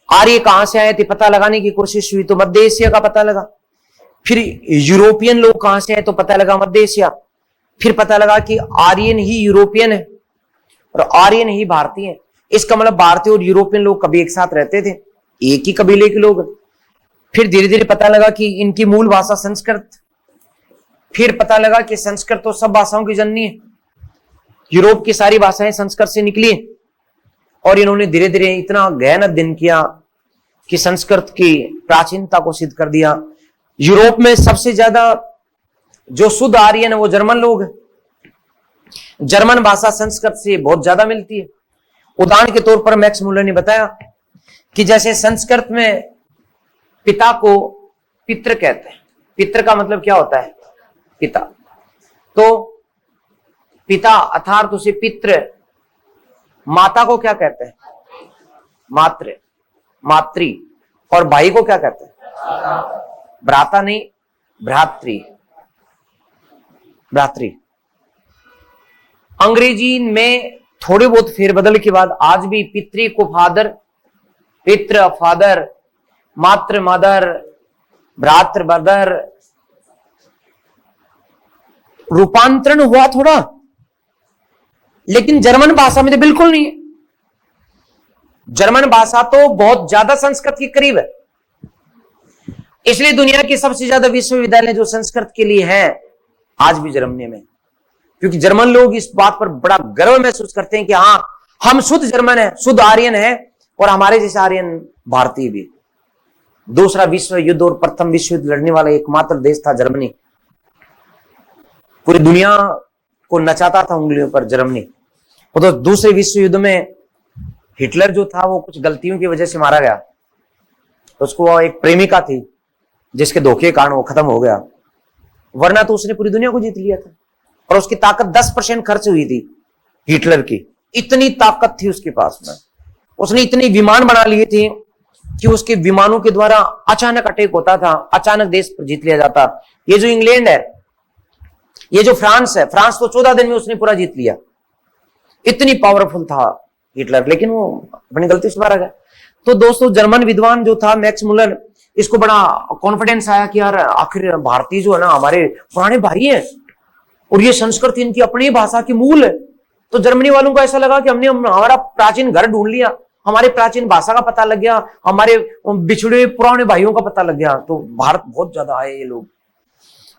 आर्य कहां से आए थे पता लगाने की कोशिश हुई तो मध्य एशिया का पता लगा। फिर यूरोपियन लोग कहां से आए तो पता लगा मध्य एशिया। फिर पता लगा कि आर्यन ही यूरोपियन है और आर्यन ही भारतीय है। इसका मतलब भारतीय और यूरोपियन लोग कभी एक साथ रहते थे, एक ही कबीले के लोग। फिर धीरे धीरे पता लगा कि इनकी मूल भाषा संस्कृत। फिर पता लगा कि संस्कृत तो सब भाषाओं की जननी है, यूरोप की सारी भाषाएं संस्कृत से निकली। और इन्होंने धीरे धीरे इतना गहन अध्ययन किया कि संस्कृत की प्राचीनता को सिद्ध कर दिया। यूरोप में सबसे ज्यादा जो शुद्ध आर्यन है वो जर्मन लोग हैं। जर्मन भाषा संस्कृत से बहुत ज्यादा मिलती है। उदाहरण के तौर पर मैक्स मूलर ने बताया कि जैसे संस्कृत में पिता को पितृ कहते हैं। पितृ का मतलब क्या होता है? पिता। तो पिता अर्थात उसे पितृ। माता को क्या कहते हैं? मातृ, मातृ। और भाई को क्या कहते हैं? भ्राता नहीं, भ्रातृ, भ्रातृ। अंग्रेजी में थोड़े बहुत फेरबदल के बाद आज भी पितृ को फादर, पितृ फादर, मातृ मदर, भ्रातृ ब्रदर। रूपांतरण हुआ थोड़ा, लेकिन जर्मन भाषा में तो बिल्कुल नहीं है। जर्मन भाषा तो बहुत ज्यादा संस्कृत के करीब है। इसलिए दुनिया के सबसे ज्यादा विश्वविद्यालय जो संस्कृत के लिए हैं आज भी जर्मनी में, क्योंकि जर्मन लोग इस बात पर बड़ा गर्व महसूस करते हैं कि हाँ, हम शुद्ध जर्मन है, शुद्ध आर्यन है, और हमारे जैसे आर्यन भारतीय भी। दूसरा विश्व युद्ध और प्रथम विश्व युद्ध लड़ने वाला एकमात्र देश था जर्मनी। पूरी दुनिया को नचाता था उंगलियों पर जर्मनी। वो तो दूसरे विश्व युद्ध में हिटलर जो था वो कुछ गलतियों की वजह से मारा गया। तो उसको एक प्रेमिका थी जिसके धोखे के कारण वो खत्म हो गया, वरना तो उसने पूरी दुनिया को जीत लिया था। और उसकी ताकत 10% खर्च हुई थी हिटलर की। इतनी ताकत थी उसके पास में। उसने इतने विमान बना लिए थे कि उसके विमानों के द्वारा अचानक अटैक होता था, अचानक देश पर जीत लिया जाता। ये जो इंग्लैंड है, ये जो फ्रांस है, फ्रांस तो 14 दिन में उसने पूरा जीत लिया। इतनी पावरफुल था हिटलर, लेकिन वो अपनी गलती से मारा गया। तो दोस्तों जर्मन विद्वान जो था मैक्स मूलर, इसको बड़ा कॉन्फिडेंस आया कि यार आखिर भारतीय जो है ना हमारे पुराने भाई हैं, और ये संस्कृत इनकी अपनी भाषा की मूल है। तो जर्मनी वालों को ऐसा लगा कि हमने हमारा प्राचीन घर ढूंढ लिया, हमारे प्राचीन भाषा का पता लग गया, हमारे बिछड़े पुराने भाइयों का पता लग गया। तो भारत बहुत ज्यादा आए ये लोग।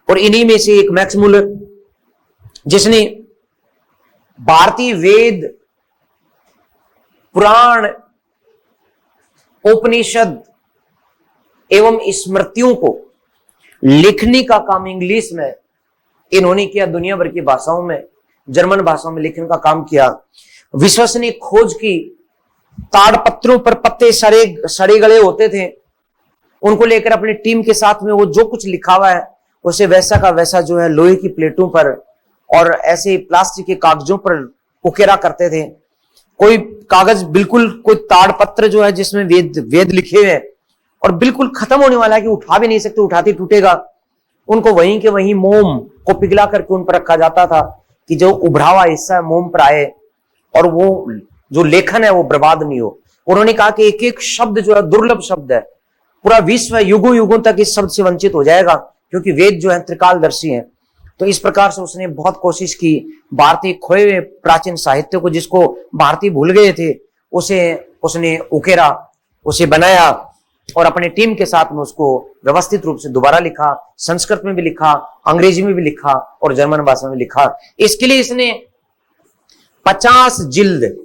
और इन्हीं में से एक मैक्स मूलर, जिसने भारतीय वेद, पुराण, उपनिषद एवं स्मृतियों को लिखने का काम इंग्लिश में इन्होंने किया। दुनिया भर की भाषाओं में, जर्मन भाषाओं में लिखने का काम किया। विश्वसनीय खोज की। ताड़पत्रों पर पत्ते सड़े गले होते थे, उनको लेकर अपनी टीम के साथ में वो जो कुछ लिखा हुआ है उसे वैसा का वैसा जो है लोहे की प्लेटों पर और ऐसे प्लास्टिक के कागजों पर उकेरा करते थे। कोई कागज बिल्कुल, कोई ताड़पत्र जो है जिसमें वेद लिखे हुए हैं और बिल्कुल खत्म होने वाला है कि उठा भी नहीं सकते, उठाते टूटेगा, उनको वहीं के वहीं मोम को पिघला करके उन पर रखा जाता था कि जो उभरा हुआ हिस्सा है मोम पर आए और वो जो लेखन है वो बर्बाद नहीं हो। उन्होंने कहा कि एक एक शब्द जो है दुर्लभ शब्द है, पूरा विश्व युगों युगों तक इस शब्द से वंचित हो जाएगा, क्योंकि वेद जो है त्रिकालदर्शी है। तो इस प्रकार से उसने बहुत कोशिश की भारतीय खोए हुए प्राचीन साहित्य को, जिसको भारतीय भूल गए थे, उसे उसने उकेरा, उसे बनाया और अपने टीम के साथ में उसको व्यवस्थित रूप से दोबारा लिखा। संस्कृत में भी लिखा, अंग्रेजी में भी लिखा और जर्मन भाषा में लिखा। इसके लिए इसने 50 जिल्द,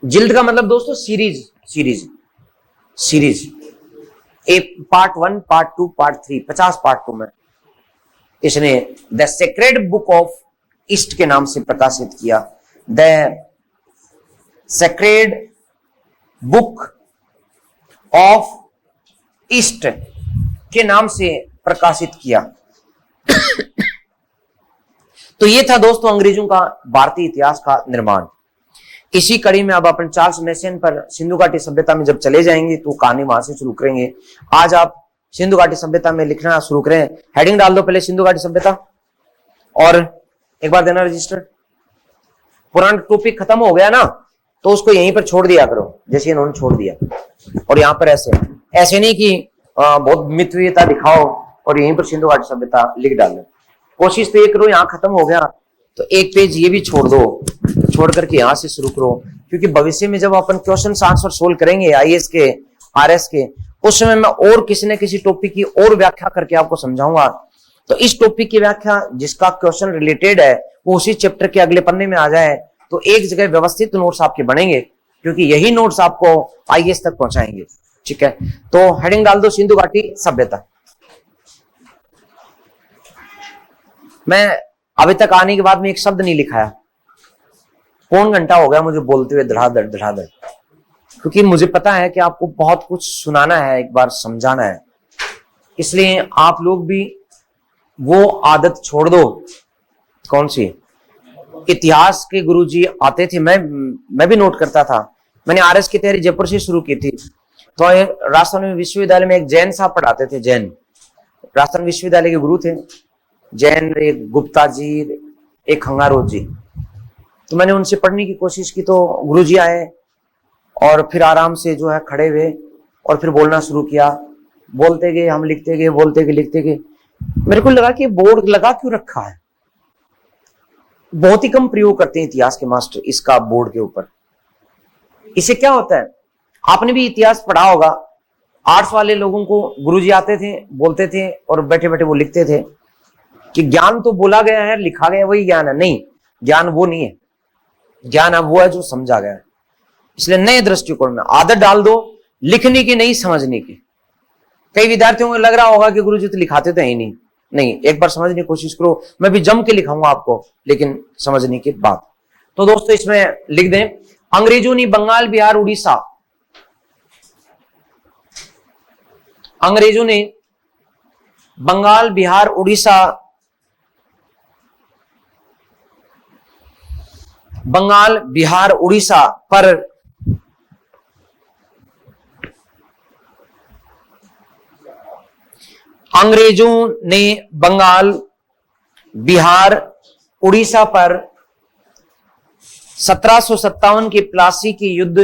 जिल्द का मतलब दोस्तों सीरीज, सीरीज एक पार्ट 1, पार्ट 2, पार्ट 3, 50 पार्टों में इसने the sacred book of east के नाम से प्रकाशित किया। The sacred book of east के नाम से प्रकाशित किया। तो ये था दोस्तों अंग्रेजों का भारतीय इतिहास का निर्माण। इसी कड़ी में अब अपन चार्ल्स मैसन पर सिंधु घाटी सभ्यता में जब चले जाएंगे तो कहानी वहां से शुरू करेंगे। आज आप सिंधु घाटी सभ्यता में लिखना शुरू करें। हेडिंग डाल दो पहले सिंधु घाटी सभ्यता, और एक बार देना रजिस्टर। पुराना टॉपिक खत्म हो गया ना तो उसको यहीं पर छोड़ दिया करो, जैसे इन्होंने छोड़ दिया। और यहाँ पर ऐसे नहीं कि बहुत मितव्ययता दिखाओ और यहीं पर सिंधु घाटी सभ्यता लिख डालो। कोशिश तो ये करो, यहाँ खत्म हो गया तो एक पेज ये भी छोड़ दो, छोड़ करके यहां से शुरू करो, क्योंकि भविष्य में जब अपन क्वेश्चन आंसर सोल्व करेंगे आईएएस के, आरएस के, उस समय मैं और किसी न किसी टॉपिक की और व्याख्या करके आपको समझाऊंगा। तो इस टॉपिक की व्याख्या जिसका क्वेश्चन रिलेटेड है वो उसी चैप्टर के अगले पन्ने में आ जाए तो एक जगह व्यवस्थित नोट्स आपके बनेंगे, क्योंकि यही नोट्स आपको आईएएस तक पहुंचाएंगे। ठीक है, तो हेडिंग डाल दो सिंधु घाटी सभ्यता। मैं अभी तक आने के बाद में एक शब्द नहीं लिखाया, पौन घंटा हो गया मुझे बोलते हुए धड़ाधड़ धड़ाधड़, क्योंकि मुझे पता है कि आपको बहुत कुछ सुनाना है, एक बार समझाना है। इसलिए आप लोग भी वो आदत छोड़ दो। कौन सी? इतिहास के गुरुजी आते थे, मैं भी नोट करता था। मैंने आरएस की तैयारी जयपुर से शुरू की थी। तो राजस्थान विश्वविद्यालय में एक जैन साहब पढ़ाते थे, जैन राजस्थान विश्वविद्यालय के गुरु थे जैन, एक गुप्ता जी, एक खंगारोज जी। तो मैंने उनसे पढ़ने की कोशिश की तो गुरुजी आए और फिर आराम से जो है खड़े हुए और फिर बोलना शुरू किया। बोलते गए, हम लिखते गए, बोलते गए, लिखते गए। मेरे को लगा कि बोर्ड लगा क्यों रखा है, बहुत ही कम प्रयोग करते हैं इतिहास के मास्टर इसका बोर्ड के ऊपर। इससे क्या होता है, आपने भी इतिहास पढ़ा होगा, आर्ट्स वाले लोगों को गुरुजी आते थे, बोलते थे और बैठे बैठे वो लिखते थे कि ज्ञान तो बोला गया है, लिखा गया वही ज्ञान है। नहीं, ज्ञान वो नहीं है, ज्ञान अब वो है जो समझा गया है। इसलिए नए दृष्टिकोण में आदत डाल दो लिखने की, नहीं समझने की। कई विद्यार्थियों को लग रहा होगा कि गुरुजी तो लिखाते तो है ही नहीं। नहीं, एक बार समझने की कोशिश करो, मैं भी जम के लिखाऊंगा आपको, लेकिन समझने के बाद। तो दोस्तों इसमें लिख दें, अंग्रेजों ने बंगाल, बिहार, उड़ीसा, अंग्रेजों ने बंगाल, बिहार, उड़ीसा, बंगाल, बिहार, उड़ीसा पर अंग्रेजों ने बंगाल, बिहार, उड़ीसा पर 1757 के प्लासी के युद्ध,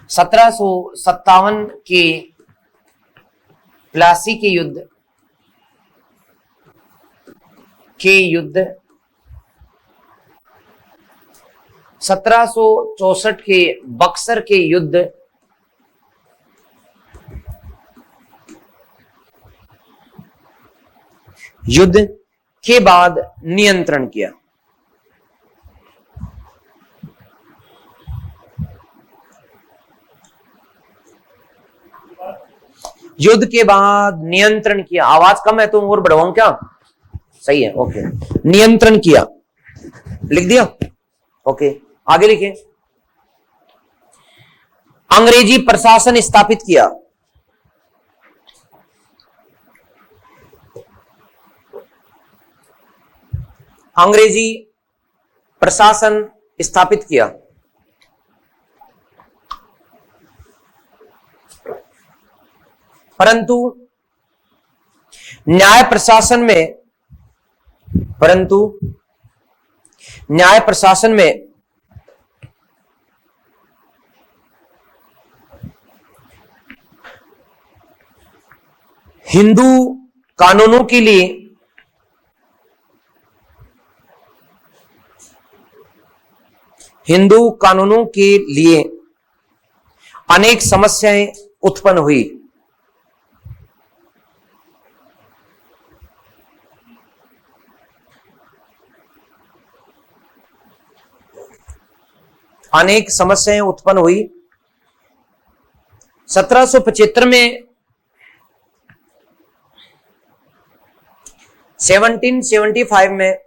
1757 के प्लासी के युद्ध 1764 के बक्सर के युद्ध, के बाद नियंत्रण किया। युद्ध के बाद नियंत्रण किया। आवाज कम है तो और बढ़ाऊं क्या? सही है, ओके। नियंत्रण किया, लिख दिया, ओके। आगे लिखे, अंग्रेजी प्रशासन स्थापित किया। अंग्रेजी प्रशासन स्थापित किया। परंतु न्याय प्रशासन में हिंदू कानूनों के लिए हिंदू कानूनों के लिए अनेक समस्याएं उत्पन्न हुई। अनेक समस्याएं उत्पन्न हुई। 1775 में 1775 में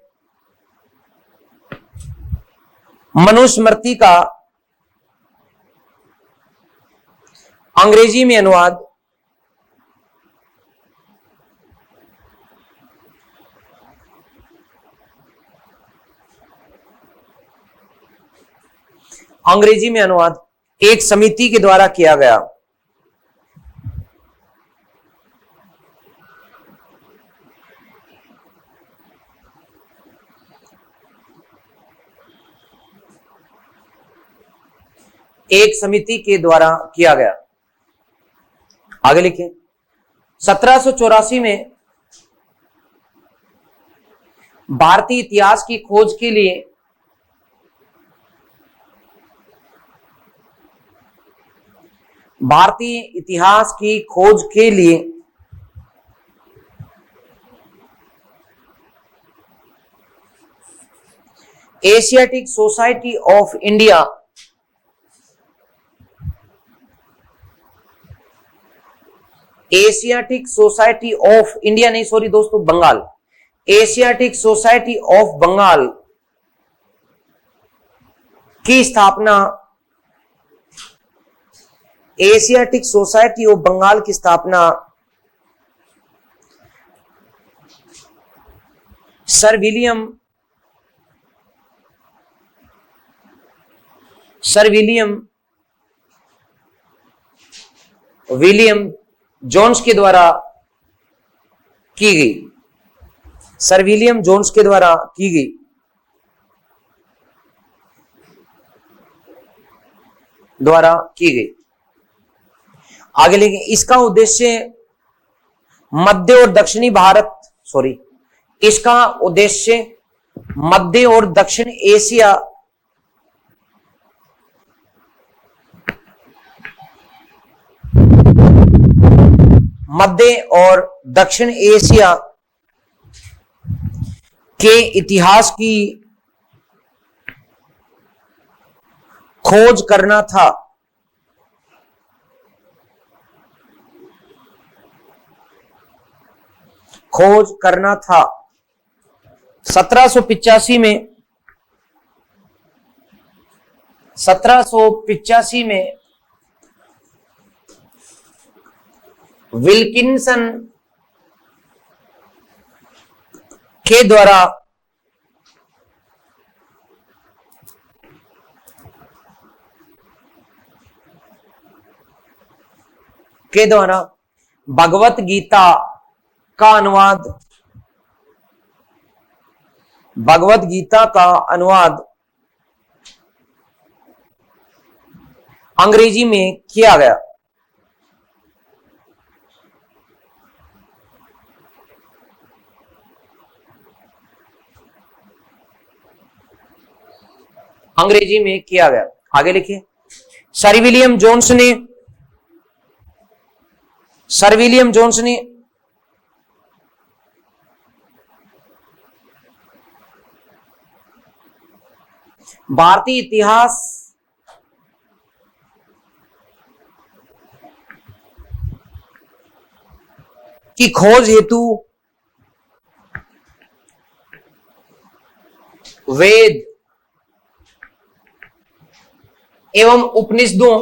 मनुस्मृति का अंग्रेजी में अनुवाद एक समिति के द्वारा किया गया। एक समिति के द्वारा किया गया। आगे लिखिए। 1784 में भारतीय इतिहास की खोज के लिए एशियाटिक सोसाइटी ऑफ इंडिया नहीं, सॉरी दोस्तों, Bengal. Asiatic Society of Bengal की स्थापना सर विलियम जोन्स के द्वारा की गई। सर विलियम जोन्स के द्वारा की गई। आगे लिखें। इसका उद्देश्य मध्य और दक्षिण एशिया के इतिहास की खोज करना था। खोज करना था। 1785 में विल्किंसन के द्वारा भगवत गीता का अनुवाद अंग्रेजी में किया गया। आगे लिखिए। सर विलियम जोन्स ने भारतीय इतिहास की खोज हेतु वेद एवं उपनिषदों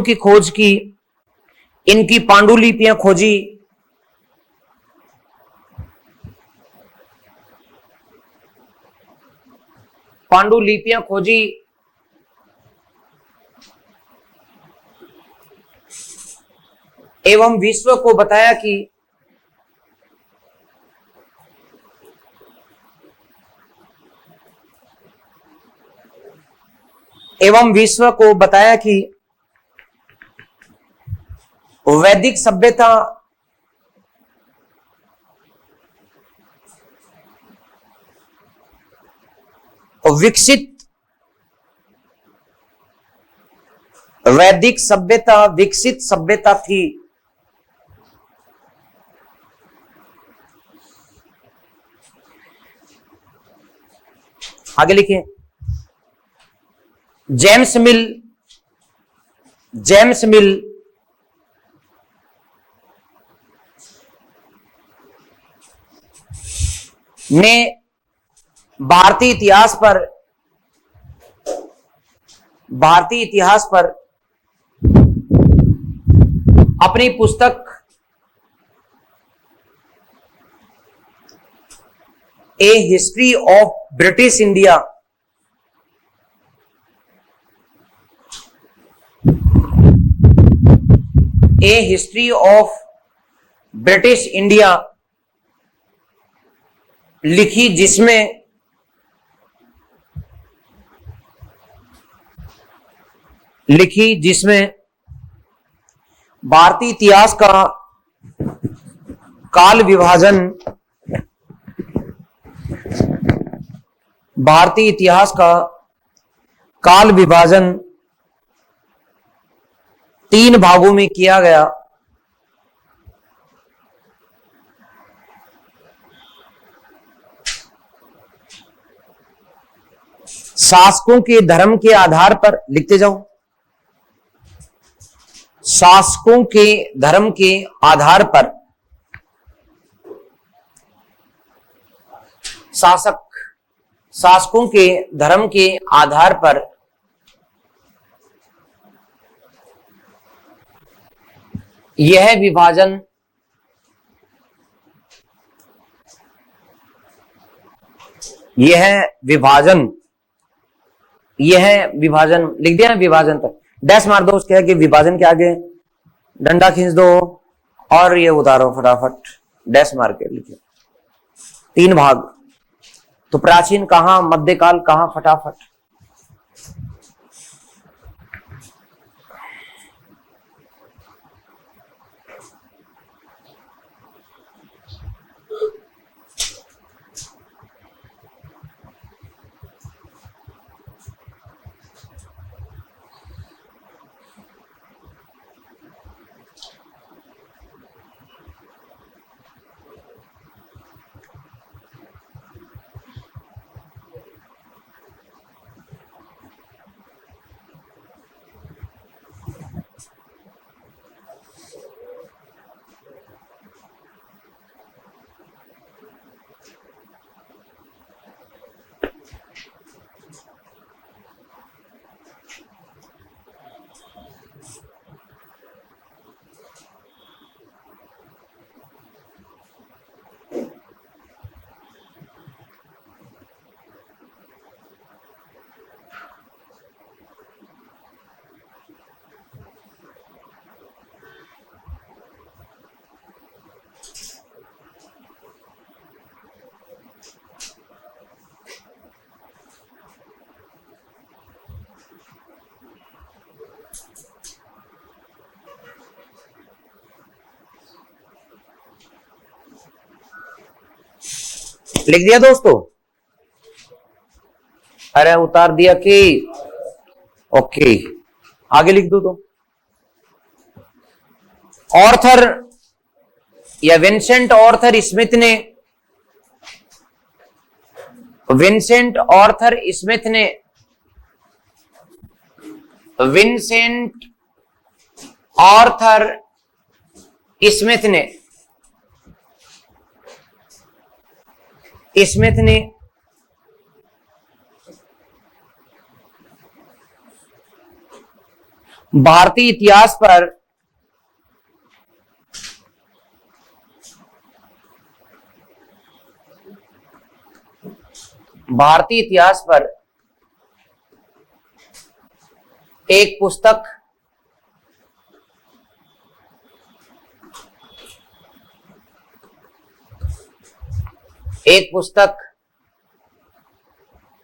की खोज की। इनकी पांडुलिपियां खोजी। एवं विश्व को बताया कि वैदिक सभ्यता विकसित, वैदिक सभ्यता विकसित सभ्यता थी। आगे लिखिए, जेम्स मिल ने भारतीय इतिहास पर अपनी पुस्तक ए हिस्ट्री ऑफ ब्रिटिश इंडिया लिखी, जिसमें भारतीय इतिहास का काल विभाजन, तीन भागों में किया गया। शासकों के धर्म के आधार पर, लिखते जाओ, शासकों के धर्म के आधार पर शासकों के धर्म के आधार पर यह विभाजन लिख दिया ना, विभाजन तक डैश मार दो, उसके आगे विभाजन के आगे डंडा खींच दो और ये उतारो फटाफट, डैश मार के लिखिए। तीन भाग, तो प्राचीन कहां, मध्यकाल कहां, फटाफट। लिख दिया दोस्तों? अरे उतार दिया कि ओके, आगे लिख दो। तो ऑर्थर या विंसेंट ऑर्थर स्मिथ ने विंसेंट ऑर्थर स्मिथ ने भारतीय इतिहास पर एक पुस्तक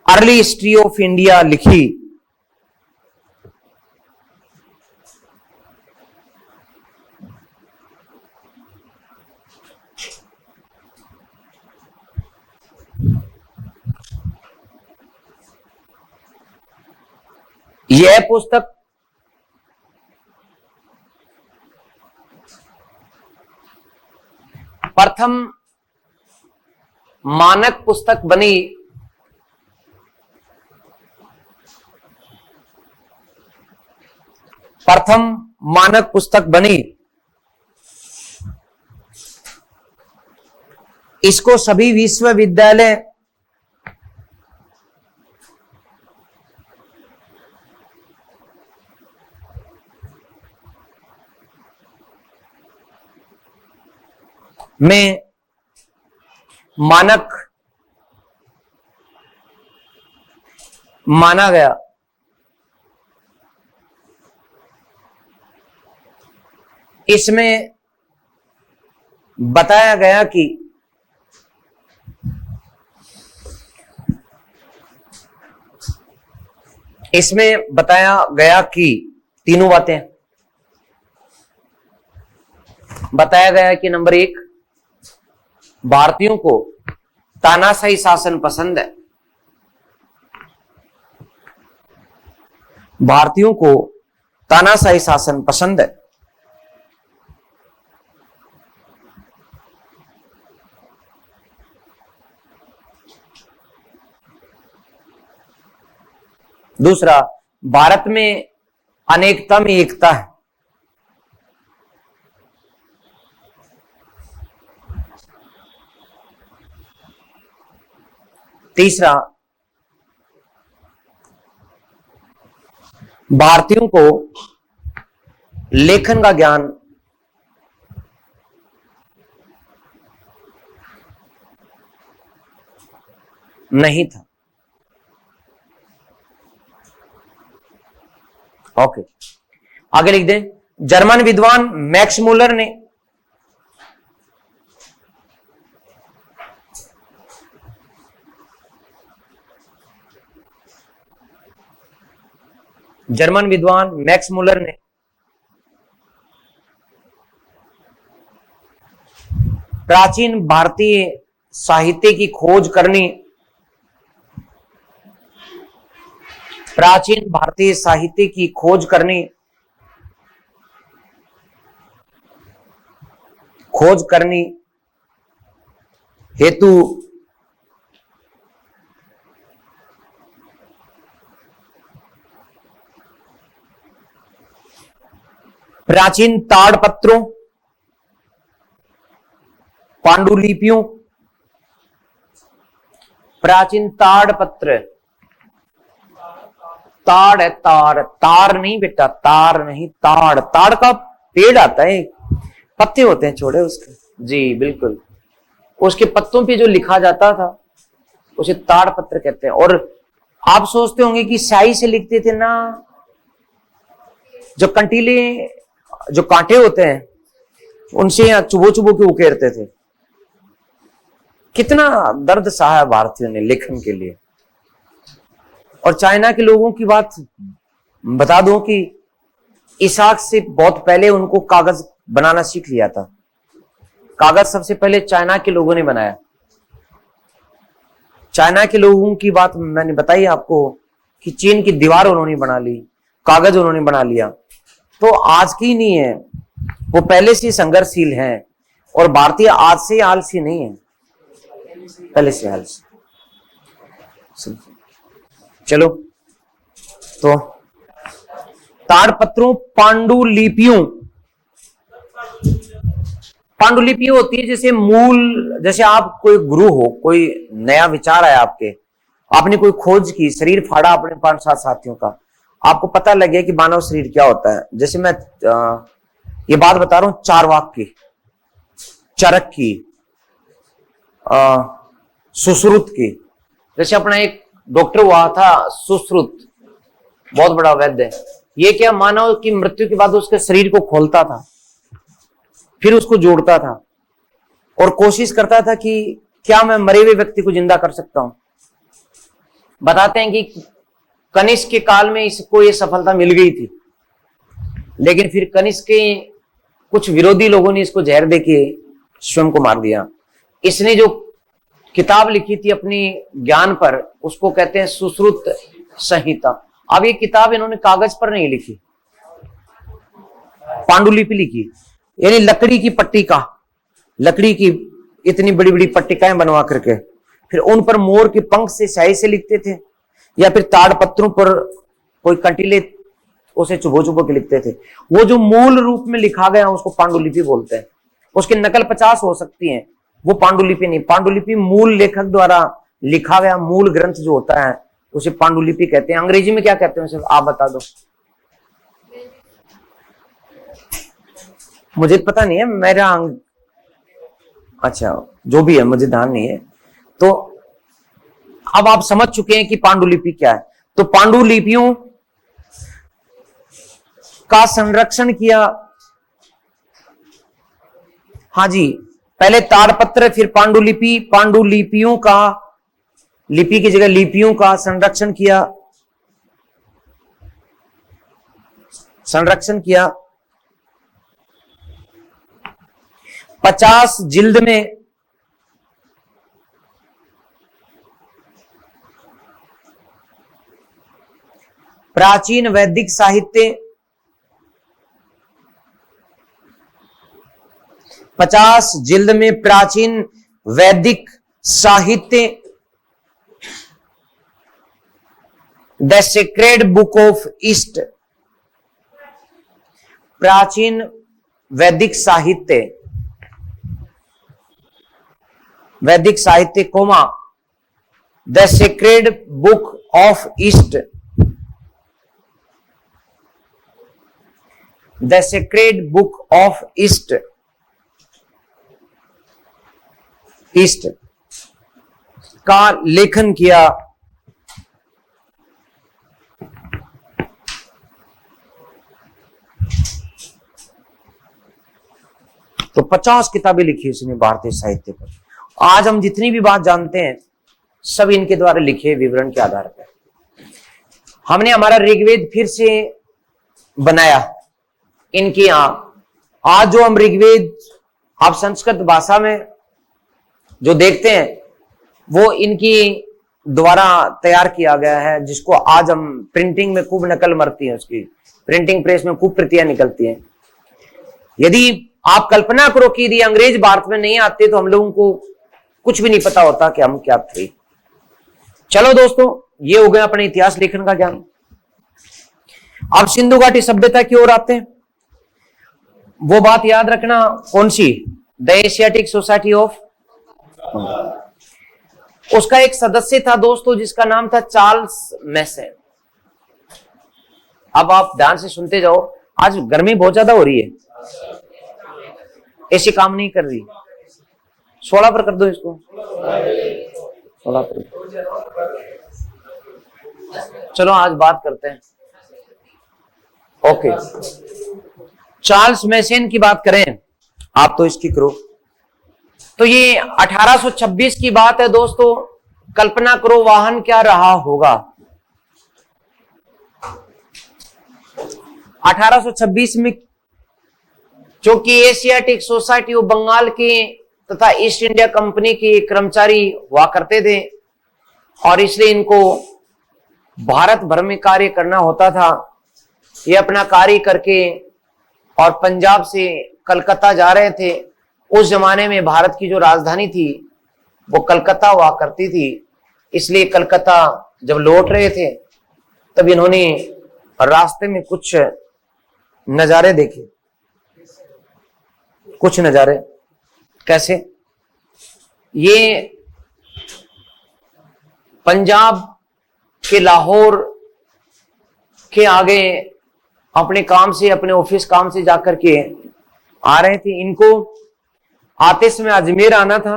अर्ली हिस्ट्री ऑफ इंडिया लिखी। यह पुस्तक प्रथम मानक पुस्तक बनी प्रथम मानक पुस्तक बनी। इसको सभी विश्वविद्यालय में मानक माना गया। इसमें बताया गया कि तीनों बातें बताया गया कि नंबर 1, भारतीयों को तानाशाही शासन पसंद है। भारतीयों को तानाशाही शासन पसंद है। दूसरा, भारत में अनेकता में एकता है। तीसरा, भारतीयों को लेखन का ज्ञान नहीं था। ओके, आगे लिख दें। जर्मन विद्वान मैक्स मूलर ने प्राचीन भारतीय साहित्य की खोज करनी, प्राचीन भारतीय साहित्य की खोज करनी हेतु प्राचीन ताड़पत्रों, पांडुलिपियों, प्राचीन ताड़पत्र, ताड़ है, तार नहीं बेटा, तार नहीं, ताड़ का पेड़ आता है, पत्ते होते हैं छोड़े उसके। जी बिल्कुल, उसके पत्तों पे जो लिखा जाता था उसे ताड़पत्र कहते हैं। और आप सोचते होंगे कि स्याही से लिखते थे ना, जो कंटीले जो कांटे होते हैं उनसे यहाँ चुबो चुबो के उकेरते थे। कितना दर्द सहा भारतीयों ने लेखन के लिए। और चाइना के लोगों की बात बता दूं कि इसाक से बहुत पहले उनको कागज बनाना सीख लिया था। कागज सबसे पहले चाइना के लोगों ने बनाया। चाइना के लोगों की बात मैंने बताई आपको कि चीन की दीवार उन्होंने बना ली, कागज उन्होंने बना लिया। तो आज की नहीं है, वो पहले से संघर्षशील हैं। और भारतीय आज से आलसी नहीं है, पहले से आलसी। चलो, तो ताड़पत्रों, पांडुलिपियों होती है जैसे मूल, जैसे आप कोई गुरु हो, कोई नया विचार है आपके, आपने कोई खोज की, शरीर फाड़ा अपने 5-7 साथियों का, आपको पता लग गया कि मानव शरीर क्या होता है। जैसे मैं ये बात बता रहा हूं चार्वाक की, चरक की, सुश्रुत की। जैसे अपना एक डॉक्टर हुआ था सुश्रुत, बहुत बड़ा वैद्य है। ये क्या, मानव की मृत्यु के बाद उसके शरीर को खोलता था, फिर उसको जोड़ता था और कोशिश करता था कि क्या मैं मरे हुए व्यक्ति को जिंदा कर सकता हूं। बताते हैं कि कनिष्क के काल में इसको ये सफलता मिल गई थी, लेकिन फिर कनिष्क के कुछ विरोधी लोगों ने इसको जहर देके स्वयं को मार दिया। इसने जो किताब लिखी थी अपनी ज्ञान पर, उसको कहते हैं सुश्रुत संहिता। अब ये किताब इन्होंने कागज पर नहीं लिखी, पांडुलिपि लिखी, यानी लकड़ी की पट्टी का, लकड़ी की इतनी बड़ी बड़ी पट्टिकाएं बनवा करके फिर उन पर मोर के पंख से स्याही से लिखते थे, या फिर ताड़ पत्रों पर कोई कंटीले उसे चुभो चुभो के लिखते थे। वो जो मूल रूप में लिखा गया उसको पांडुलिपि बोलते हैं। उसकी नकल 50 हो सकती है, वो पांडुलिपि नहीं। पांडुलिपि मूल लेखक द्वारा लिखा गया मूल ग्रंथ जो होता है उसे पांडुलिपि कहते हैं। अंग्रेजी में क्या कहते हैं उसे आप बता दो, मुझे पता नहीं है, मेरा अच्छा जो भी है मुझे ध्यान नहीं है। तो अब आप समझ चुके हैं कि पांडुलिपि क्या है। तो पांडुलिपियों का संरक्षण किया, हाँ जी, पहले ताड़पत्र फिर पांडुलिपि, पांडुलिपियों का, लिपि की जगह लिपियों का संरक्षण किया, संरक्षण किया। 50 जिल्द में प्राचीन वैदिक साहित्य, 50 जिल्द में प्राचीन वैदिक साहित्य, the sacred book of East, प्राचीन वैदिक साहित्य, वैदिक साहित्य comma the sacred book of East, the sacred book of East, East का लेखन किया। तो 50 किताबें लिखी उसने भारतीय साहित्य पर। आज हम जितनी भी बात जानते हैं सब इनके द्वारा लिखे विवरण के आधार पर। हमने हमारा ऋग्वेद फिर से बनाया इनके यहां। आज जो हम ऋग्वेद आप संस्कृत भाषा में जो देखते हैं वो इनकी द्वारा तैयार किया गया है, जिसको आज हम प्रिंटिंग में खूब नकल मरती है, उसकी प्रिंटिंग प्रेस में खूब प्रतियां निकलती हैं। यदि आप कल्पना करो कि यदि अंग्रेज भारत में नहीं आते तो हम लोगों को कुछ भी नहीं पता होता कि हम क्या थे। चलो दोस्तों, ये हो गया अपने इतिहास लेखन का ज्ञान। अब सिंधु घाटी सभ्यता की ओर आते हैं। वो बात याद रखना, कौन सी? द एशियाटिक सोसाइटी ऑफ, उसका एक सदस्य था दोस्तों जिसका नाम था चार्ल्स मैसन। अब आप ध्यान से सुनते जाओ, आज गर्मी बहुत ज्यादा हो रही है, ऐसी काम नहीं कर रही। 16 पर कर दो इसको, 16 पर। चलो आज बात करते हैं। ओके, चार्ल्स मैसन की बात करें आप तो इसकी करो। तो ये 1826 की बात है दोस्तों। कल्पना करो वाहन क्या रहा होगा। 1826 में चूंकि एशियाटिक सोसाइटी ऑफ बंगाल के तथा ईस्ट इंडिया कंपनी के कर्मचारी हुआ करते थे और इसलिए इनको भारत भर में कार्य करना होता था। ये अपना कार्य करके और पंजाब से कलकत्ता जा रहे थे। उस जमाने में भारत की जो राजधानी थी वो कलकत्ता हुआ करती थी, इसलिए कलकत्ता जब लौट रहे थे तब इन्होंने रास्ते में कुछ नजारे देखे। कुछ नजारे कैसे? ये पंजाब के लाहौर के आगे अपने काम से, अपने ऑफिस काम से जाकर के आ रहे थे। इनको आते समय अजमेर आना था।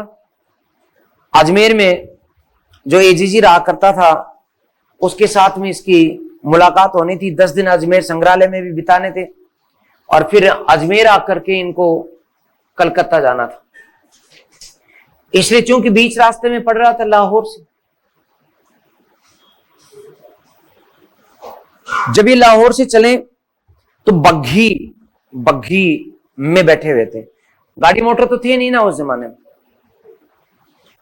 अजमेर में जो एजीजी रहा करता था उसके साथ में इसकी मुलाकात होनी थी। 10 दिन अजमेर संग्रहालय में भी बिताने थे और फिर अजमेर आकर के इनको कलकत्ता जाना था। इसलिए चूंकि बीच रास्ते में पड़ रहा था लाहौर से, जब ये लाहौर से चले तो बग्घी में बैठे हुए थे। गाड़ी मोटर तो थी नहीं ना उस जमाने में,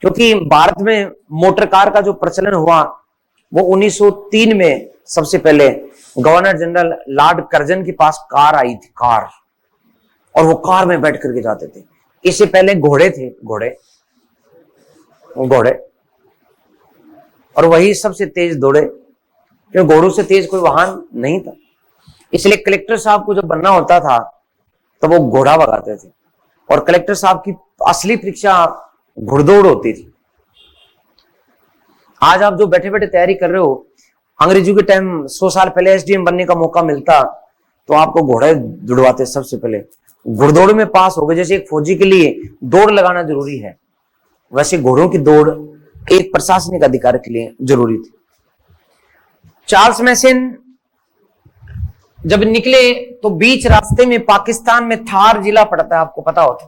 क्योंकि भारत में मोटर कार का जो प्रचलन हुआ वो 1903 में सबसे पहले गवर्नर जनरल लॉर्ड कर्जन के पास कार आई थी, कार, और वो कार में बैठ करके जाते थे। इससे पहले घोड़े थे, घोड़े, और वही सबसे तेज दौड़े, क्योंकि घोड़ों से तेज कोई वाहन नहीं था। इसलिए कलेक्टर साहब को जब बनना होता था तो वो घोड़ा भगाते थे, और कलेक्टर साहब की असली परीक्षा घुड़दौड़ होती थी। आज आप जो बैठे बैठे तैयारी कर रहे हो, अंग्रेजों के टाइम 100 साल पहले एसडीएम बनने का मौका मिलता तो आपको घोड़े जुड़वाते। सबसे पहले घुड़दौड़ में पास हो गए। जैसे एक फौजी के लिए दौड़ लगाना जरूरी है, वैसे घोड़ों की दौड़ एक प्रशासनिक अधिकारी के लिए जरूरी थी। चार्ल्स मैसन जब निकले तो बीच रास्ते में पाकिस्तान में थार जिला पड़ता है, आपको पता होता।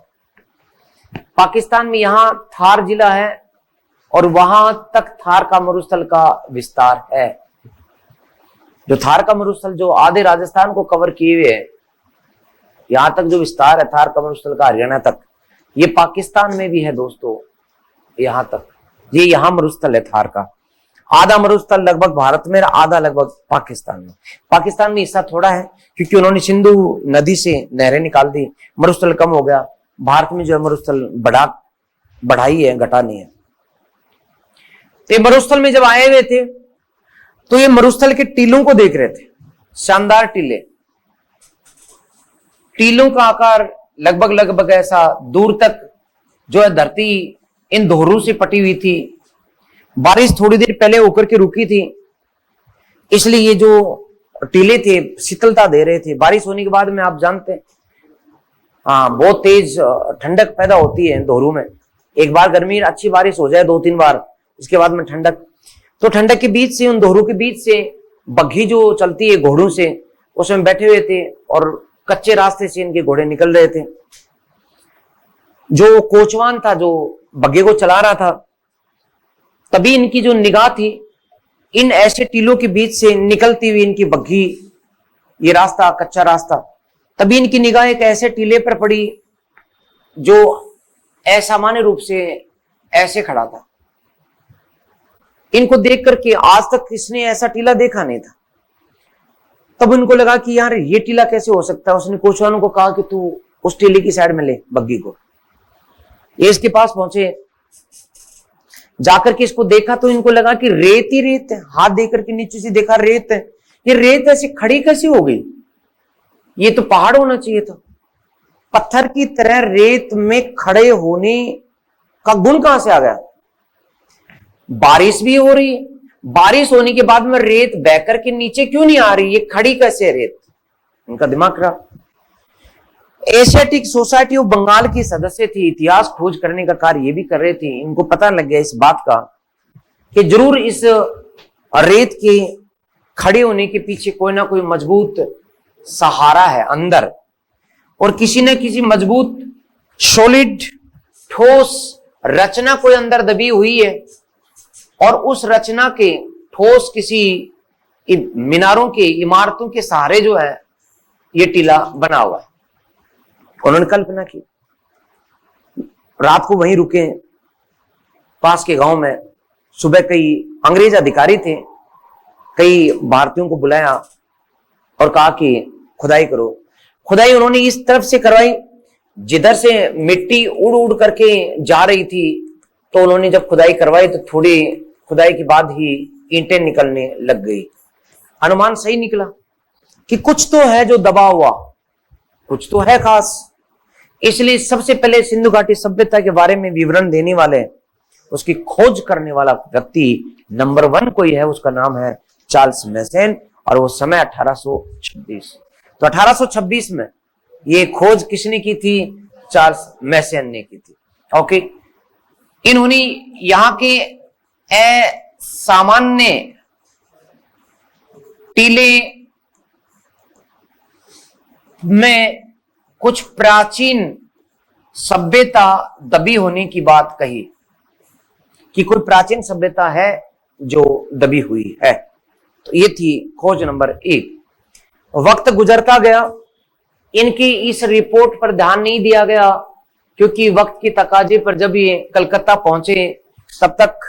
पाकिस्तान में यहां थार जिला है और वहां तक थार का मरुस्थल का विस्तार है। जो थार का मरुस्थल जो आधे राजस्थान को कवर किए हुए है, यहां तक जो विस्तार है थार का मरुस्थल का हरियाणा तक, ये पाकिस्तान में भी है दोस्तों। यहां तक ये यहां मरुस्थल है थार का। आधा मरुस्थल लगभग भारत में, आधा लगभग पाकिस्तान में। पाकिस्तान में हिस्सा थोड़ा है क्योंकि उन्होंने सिंधु नदी से नहरें निकाल दी, मरुस्थल कम हो गया। भारत में जो है मरुस्थल बढ़ाई है, घटा नहीं है। तो मरुस्थल में जब आए हुए थे तो ये मरुस्थल के टीलों को देख रहे थे, शानदार टीले। टीलों का आकार लगभग ऐसा दूर तक जो है धरती इन दोहरों से पटी हुई थी। बारिश थोड़ी देर पहले होकर के रुकी थी, इसलिए ये जो टीले थे शीतलता दे रहे थे। बारिश होने के बाद में आप जानते हैं बहुत तेज ठंडक पैदा होती है दोहरों में। एक बार गर्मी अच्छी बारिश हो जाए 2-3 बार, इसके बाद में ठंडक, तो ठंडक के बीच से, उन दोहरों के बीच से बग्घी जो चलती है घोड़ों से, उसमें बैठे हुए थे और कच्चे रास्ते से इनके घोड़े निकल रहे थे। जो कोचवान था, जो बग्घे को चला रहा था, तभी इनकी जो निगाह थी इन ऐसे टीलों के बीच से निकलती हुई इनकी बग्घी, ये रास्ता कच्चा रास्ता, तभी इनकी निगाह एक ऐसे टीले पर पड़ी जो असामान्य रूप से ऐसे खड़ा था। इनको देख करके आज तक किसने ऐसा टीला देखा नहीं था। तब उनको लगा कि यार ये टीला कैसे हो सकता है। उसने कोचवानों को कहा कि तू उस टीले की साइड में ले बग्घी को। ये इसके पास पहुंचे, जाकर के इसको देखा तो इनको लगा कि रेत ही रेत है। हाथ देकर के नीचे से देखा रेत है। ये रेत ऐसी खड़ी कैसी हो गई? ये तो पहाड़ होना चाहिए था। पत्थर की तरह रेत में खड़े होने का गुण कहां से आ गया? बारिश भी हो रही है, बारिश होने के बाद में रेत बहकर के नीचे क्यों नहीं आ रही? ये खड़ी कैसे है रेत? इनका दिमाग खराब। एशियाटिक सोसाइटी ऑफ बंगाल की सदस्य थी, इतिहास खोज करने का कार्य ये भी कर रहे थे। इनको पता लग गया इस बात का कि जरूर इस रेत के खड़े होने के पीछे कोई ना कोई मजबूत सहारा है अंदर, और किसी न किसी मजबूत सॉलिड ठोस रचना कोई अंदर दबी हुई है, और उस रचना के ठोस किसी मीनारों के, इमारतों के सहारे जो है ये टीला बना हुआ है। उन्होंने कल्पना की, रात को वहीं रुके पास के गांव में। सुबह कई अंग्रेज अधिकारी थे, कई भारतीयों को बुलाया और कहा कि खुदाई करो। खुदाई उन्होंने इस तरफ से करवाई जिधर से मिट्टी उड़ उड़ करके जा रही थी। तो उन्होंने जब खुदाई करवाई तो थोड़ी खुदाई के बाद ही ईंटें निकलने लग गई। अनुमान सही निकला कि कुछ तो है जो दबा हुआ, कुछ तो है खास। इसलिए सबसे पहले सिंधु घाटी सभ्यता के बारे में विवरण देने वाले, उसकी खोज करने वाला व्यक्ति नंबर 1 कोई है, उसका नाम है चार्ल्स मैसन, और वो समय 1826। तो 1826 में ये खोज किसने की थी? चार्ल्स मैसन ने की थी। ओके, इन्होंने यहां के सामान्य टीले में कुछ प्राचीन सभ्यता दबी होने की बात कही कि कोई प्राचीन सभ्यता है जो दबी हुई है। तो ये थी खोज नंबर 1। वक्त गुजरता गया, इनकी इस रिपोर्ट पर ध्यान नहीं दिया गया क्योंकि वक्त की तकाजे पर जब ये कलकत्ता पहुंचे तब तक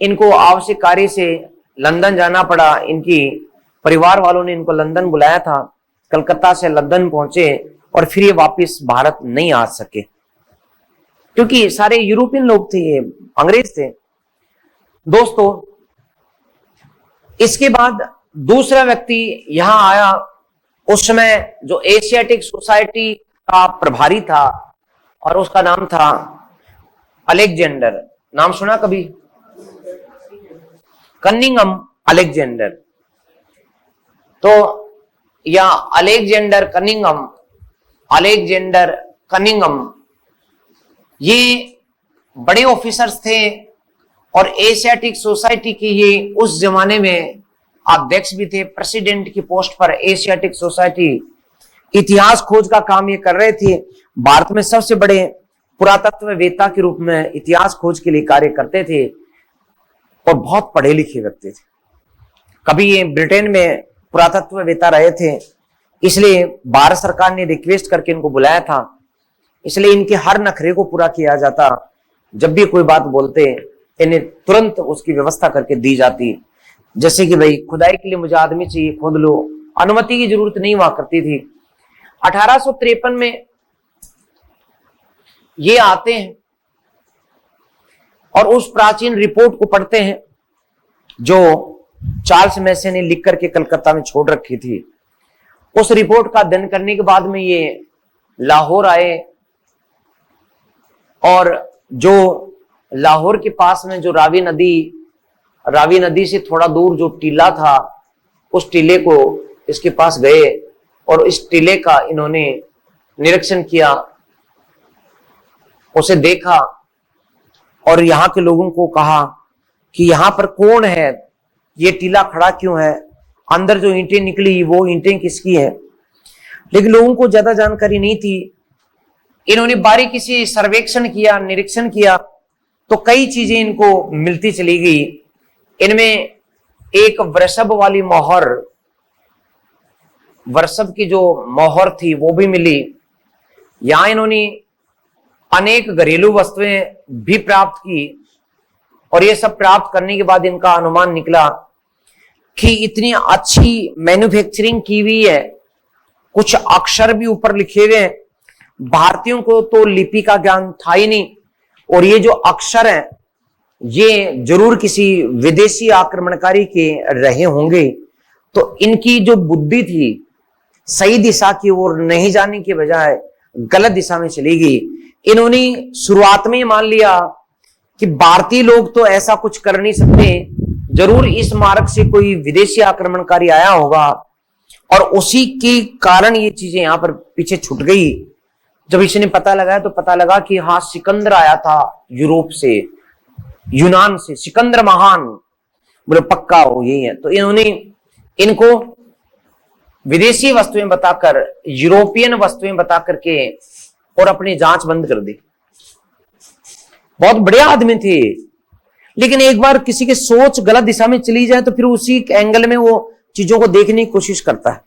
इनको आवश्यक कार्य से लंदन जाना पड़ा। इनकी परिवार वालों ने इनको लंदन बुलाया था, कलकत्ता से लंदन पहुंचे और फिर ये वापस भारत नहीं आ सके, क्योंकि सारे यूरोपियन लोग थे, ये अंग्रेज थे। दोस्तों, इसके बाद दूसरा व्यक्ति यहां आया, उस समय जो एशियाटिक सोसाइटी का प्रभारी था, और उसका नाम था अलेक्जेंडर। नाम सुना कभी? Cunningham Alexander. तो या अलेक्जेंडर कनिंघम, ये बड़े ऑफिसर्स थे और एशियाटिक सोसाइटी की ये उस जमाने में अध्यक्ष भी थे, प्रेसिडेंट की पोस्ट पर एशियाटिक सोसाइटी इतिहास खोज का काम ये कर रहे थे। भारत में सबसे बड़े पुरातत्ववेत्ता के रूप में इतिहास खोज के लिए कार्य करते थे और बहुत पढ़े लिखे व्यक्ति थे। कभी ये ब्रिटेन में पुरातत्ववेत्ता रहे थे, इसलिए भारत सरकार ने रिक्वेस्ट करके इनको बुलाया था, इसलिए इनके हर नखरे को पूरा किया जाता। जब भी कोई बात बोलते इन्हें तुरंत उसकी व्यवस्था करके दी जाती, जैसे कि भाई खुदाई के लिए मुझे आदमी चाहिए, खोद लो, अनुमति की जरूरत नहीं हुआ करती थी। 1853 में ये आते हैं और उस प्राचीन रिपोर्ट को पढ़ते हैं जो चार्ल्स मैसे ने लिख करके कलकत्ता में छोड़ रखी थी। उस रिपोर्ट का अध्ययन करने के बाद में ये लाहौर आए, और जो लाहौर के पास में जो रावी नदी से थोड़ा दूर जो टीला था, उस टीले को इसके पास गए और इस टीले का इन्होंने निरीक्षण किया, उसे देखा और यहाँ के लोगों को कहा कि यहाँ पर कौन है, ये टीला खड़ा क्यों है, अंदर जो ईंटें निकली वो ईंटें किसकी है। लेकिन लोगों को ज्यादा जानकारी नहीं थी। इन्होंने बारीकी से सर्वेक्षण किया, निरीक्षण किया, तो कई चीजें इनको मिलती चली गई। इनमें एक वृषभ वाली मोहर, वृषभ की जो मोहर थी वो भी मिली। यहां इन्होंने अनेक घरेलू वस्तुएं भी प्राप्त की, और ये सब प्राप्त करने के बाद इनका अनुमान निकला कि इतनी अच्छी मैन्युफैक्चरिंग की हुई है, कुछ अक्षर भी ऊपर लिखे हुए हैं। भारतीयों को तो लिपि का ज्ञान था ही नहीं, और ये जो अक्षर हैं ये जरूर किसी विदेशी आक्रमणकारी के रहे होंगे। तो इनकी जो बुद्धि थी सही दिशा की ओर नहीं जाने के बजाय गलत दिशा में चली गई। इन्होंने शुरुआत में मान लिया कि भारतीय लोग तो ऐसा कुछ कर नहीं सकते, जरूर इस मार्ग से कोई विदेशी आक्रमणकारी आया होगा, और उसी के कारण ये चीजें यहां पर पीछे छूट गई। जब इसने पता लगाया तो पता लगा कि हाँ, सिकंदर आया था यूरोप से, यूनान से, सिकंदर महान, बोले पक्का हो यही है। तो इन्होंने इनको विदेशी वस्तुएं बताकर, यूरोपियन वस्तुएं बता करके और अपनी जांच बंद कर दी। बहुत बड़े आदमी थे, लेकिन एक बार किसी की सोच गलत दिशा में चली जाए तो फिर उसी एंगल में वो चीजों को देखने की कोशिश करता है।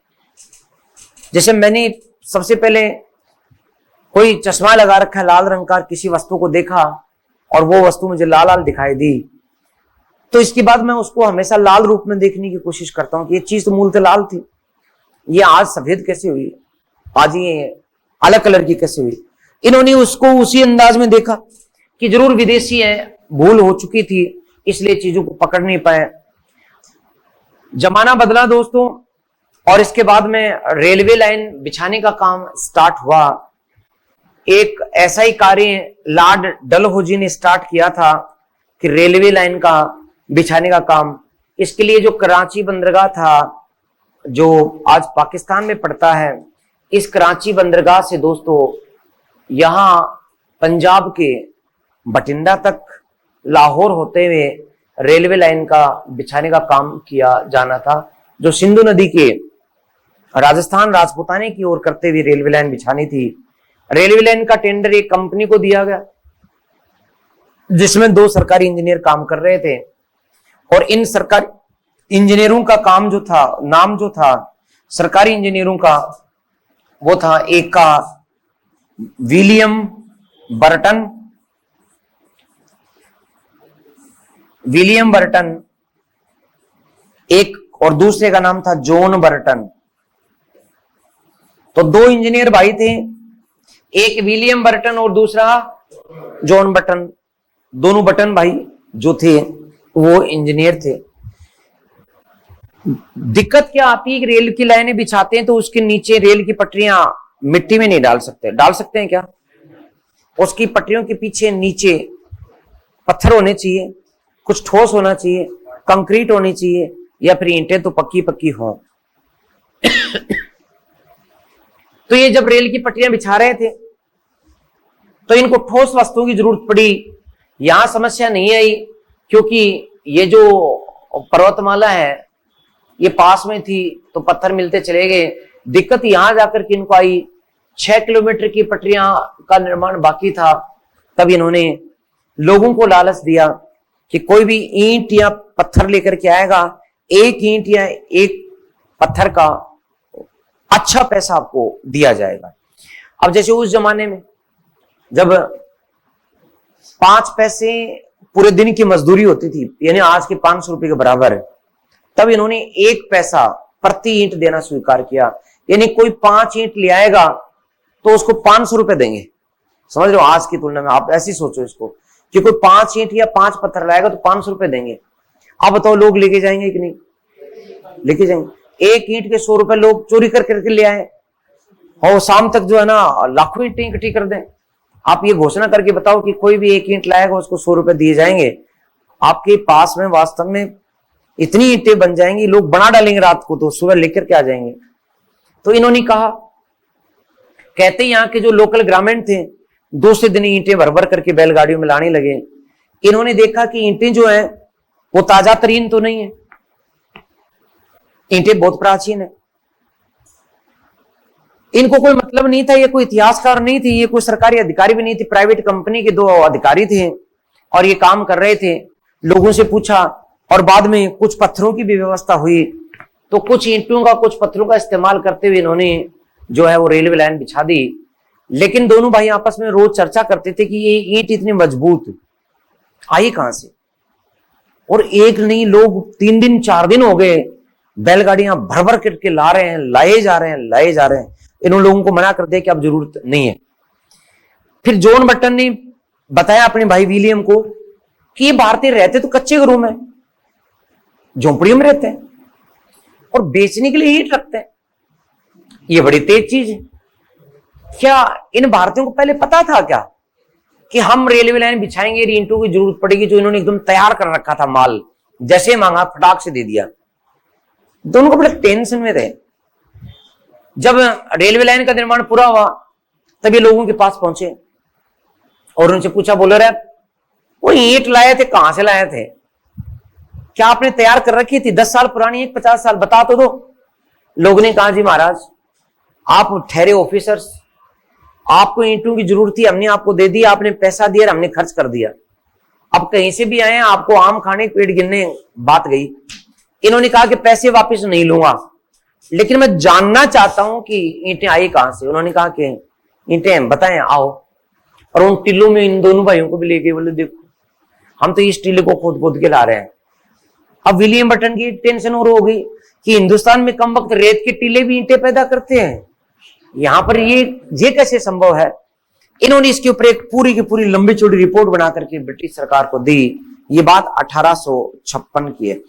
जैसे मैंने सबसे पहले कोई चश्मा लगा रखा है लाल रंग का, किसी वस्तु को देखा और वो वस्तु मुझे लाल लाल दिखाई दी, तो इसके बाद मैं उसको हमेशा लाल रूप में देखने की कोशिश करता हूं कि ये चीज तो मूलतः लाल थी, ये आज सफेद कैसे हुई, आज ये अलग कलर की कैसे हुई। इन्होंने उसको उसी अंदाज में देखा कि जरूर विदेशी है, भूल हो चुकी थी, इसलिए चीजों को पकड़ नहीं पाए। जमाना बदला दोस्तों, और इसके बाद में रेलवे लाइन बिछाने का काम स्टार्ट हुआ। एक ऐसा ही कार्य लॉर्ड डलहौजी ने स्टार्ट किया था कि रेलवे लाइन का बिछाने का काम। इसके लिए जो कराची बंदरगाह था, जो आज पाकिस्तान में पड़ता है, इस कराची बंदरगाह से दोस्तों यहां पंजाब के बठिंडा तक लाहौर होते हुए रेलवे लाइन का बिछाने का काम किया जाना था, जो सिंधु नदी के राजस्थान राजपूताने की ओर करते हुए रेलवे लाइन बिछानी थी। रेलवे लाइन का टेंडर एक कंपनी को दिया गया, जिसमें 2 सरकारी इंजीनियर काम कर रहे थे, और इन सरकारी इंजीनियरों का काम जो था, नाम जो था सरकारी इंजीनियरों का, वो था, एक का विलियम बर्टन, एक और दूसरे का नाम था जॉन बर्टन। तो दो इंजीनियर भाई थे, एक विलियम बर्टन और दूसरा जॉन बर्टन। दोनों बटन भाई जो थे वो इंजीनियर थे। दिक्कत क्या आती है कि रेल की लाइनें बिछाते हैं तो उसके नीचे रेल की पटरियां मिट्टी में नहीं डाल सकते। डाल सकते हैं क्या? उसकी पटरियों के पीछे नीचे पत्थर होने चाहिए, कुछ ठोस होना चाहिए, कंक्रीट होनी चाहिए, या फिर ईंटें तो पक्की पक्की हो। तो ये जब रेल की पटरियां बिछा रहे थे तो इनको ठोस वस्तुओं की जरूरत पड़ी। यहां समस्या नहीं आई क्योंकि ये जो पर्वतमाला है ये पास में थी तो पत्थर मिलते चले गए। दिक्कत यहां जाकर के इनको आई, 6 किलोमीटर की पटरियां का निर्माण बाकी था। तब इन्होंने लोगों को लालच दिया कि कोई भी ईंट या पत्थर लेकर के आएगा, एक ईंट या एक पत्थर का अच्छा पैसा आपको दिया जाएगा। अब जैसे उस जमाने में जब 5 पैसे पूरे दिन की मजदूरी होती थी, यानी आज के 500 रुपए के बराबर, तब इन्होंने 1 पैसा प्रति ईंट देना स्वीकार किया। यानी कोई 5 ईंट ले आएगा तो उसको 500 रुपए देंगे। समझ रहे हो? आज की तुलना में आप ऐसी सोचो इसको कि कोई 5 ईंट या 5 पत्थर लाएगा तो 500 रुपए देंगे। आप बताओ लोग लेके जाएंगे कि नहीं? लेके जाएंगे। 1 ईंट के 100 रुपए लोग चोरी कर करके ले आए और शाम तक जो है ना लाखों ईंटें इकट्ठी कर दें। आप ये घोषणा करके बताओ कि कोई भी 1 ईंट लाएगा उसको 100 रुपए दिए जाएंगे। आपके पास में वास्तव में इतनी ईंटें बन जाएंगी, लोग बना डालेंगे रात को तो सुबह लेकर के आ जाएंगे। तो इन्होंने कहा, कहते यहाँ के जो लोकल ग्रामीण थे दूसरे दिन ईंटें भर भर करके बैलगाड़ियों में लाने लगे। इन्होंने देखा कि ईंटें जो है वो ताजा तरीन तो नहीं है, ईंटें बहुत प्राचीन है। इनको कोई मतलब नहीं था, ये कोई इतिहासकार नहीं थे, ये कोई सरकारी अधिकारी भी नहीं थे, प्राइवेट कंपनी के 2 अधिकारी थे और ये काम कर रहे थे। लोगों से पूछा और बाद में कुछ पत्थरों की भी व्यवस्था हुई। तो कुछ ईंटों का कुछ पत्थरों का इस्तेमाल करते हुए इन्होंने जो है वो रेलवे लाइन बिछा दी। लेकिन दोनों भाई आपस में रोज चर्चा करते थे कि ये ईंट इतनी मजबूत आई कहां से। और एक नहीं, लोग 3 दिन 4 दिन हो गए बैलगाड़ियां भर भर करके ला रहे हैं, लाए जा रहे हैं, लाए जा रहे हैं। इन लोगों को मना कर दिया कि अब जरूरत नहीं है। फिर जॉन बर्टन ने बताया अपने भाई विलियम को कि ये भारतीय रहते तो कच्चे घरों में, झोंपड़ियों में रहते हैं और बेचने के लिए ईंट रखते हैं, ये बड़ी तेज चीज है। क्या इन भारतीयों को पहले पता था क्या कि हम रेलवे लाइन बिछाएंगे, ईंटों की जरूरत पड़ेगी? जो इन्होंने एकदम तैयार कर रखा था माल, जैसे मांगा फटाक से दे दिया। दोनों को बड़े टेंशन में थे। जब रेलवे लाइन का निर्माण पूरा हुआ तब ये लोगों के पास पहुंचे और उनसे पूछा, बोले रहे वो ईंट लाए थे, कहां से लाए थे? क्या आपने तैयार कर रखी थी? 10 साल पुरानी, 50 साल, बता तो दो। लोगों ने कहा, जी महाराज आप ठहरे ऑफिसर्स, आपको ईंटों की जरूरत थी, हमने आपको दे दी, आपने पैसा दिया, हमने खर्च कर दिया। अब कहीं से भी आए, आपको आम खाने पेट गिनने बात गई। इन्होंने कहा कि पैसे वापस नहीं लूंगा, लेकिन मैं जानना चाहता हूं कि ईंटें आई कहां से। उन्होंने कहा कि ईंटें बताएं, आओ। और उन टिल्लों में इन दोनों भाइयों को भी लेके बोले, देखो हम तो इस टिल्ले को खोद खोद के ला रहे हैं। अब विलियम बर्टन की टेंशन और हो गई कि हिंदुस्तान में कम वक्त रेत के टीले भी ईंटें पैदा करते हैं, यहां पर ये कैसे संभव है? इन्होंने इसके ऊपर एक पूरी की पूरी लंबी चौड़ी रिपोर्ट बना करके ब्रिटिश सरकार को दी। ये बात 1856 की है।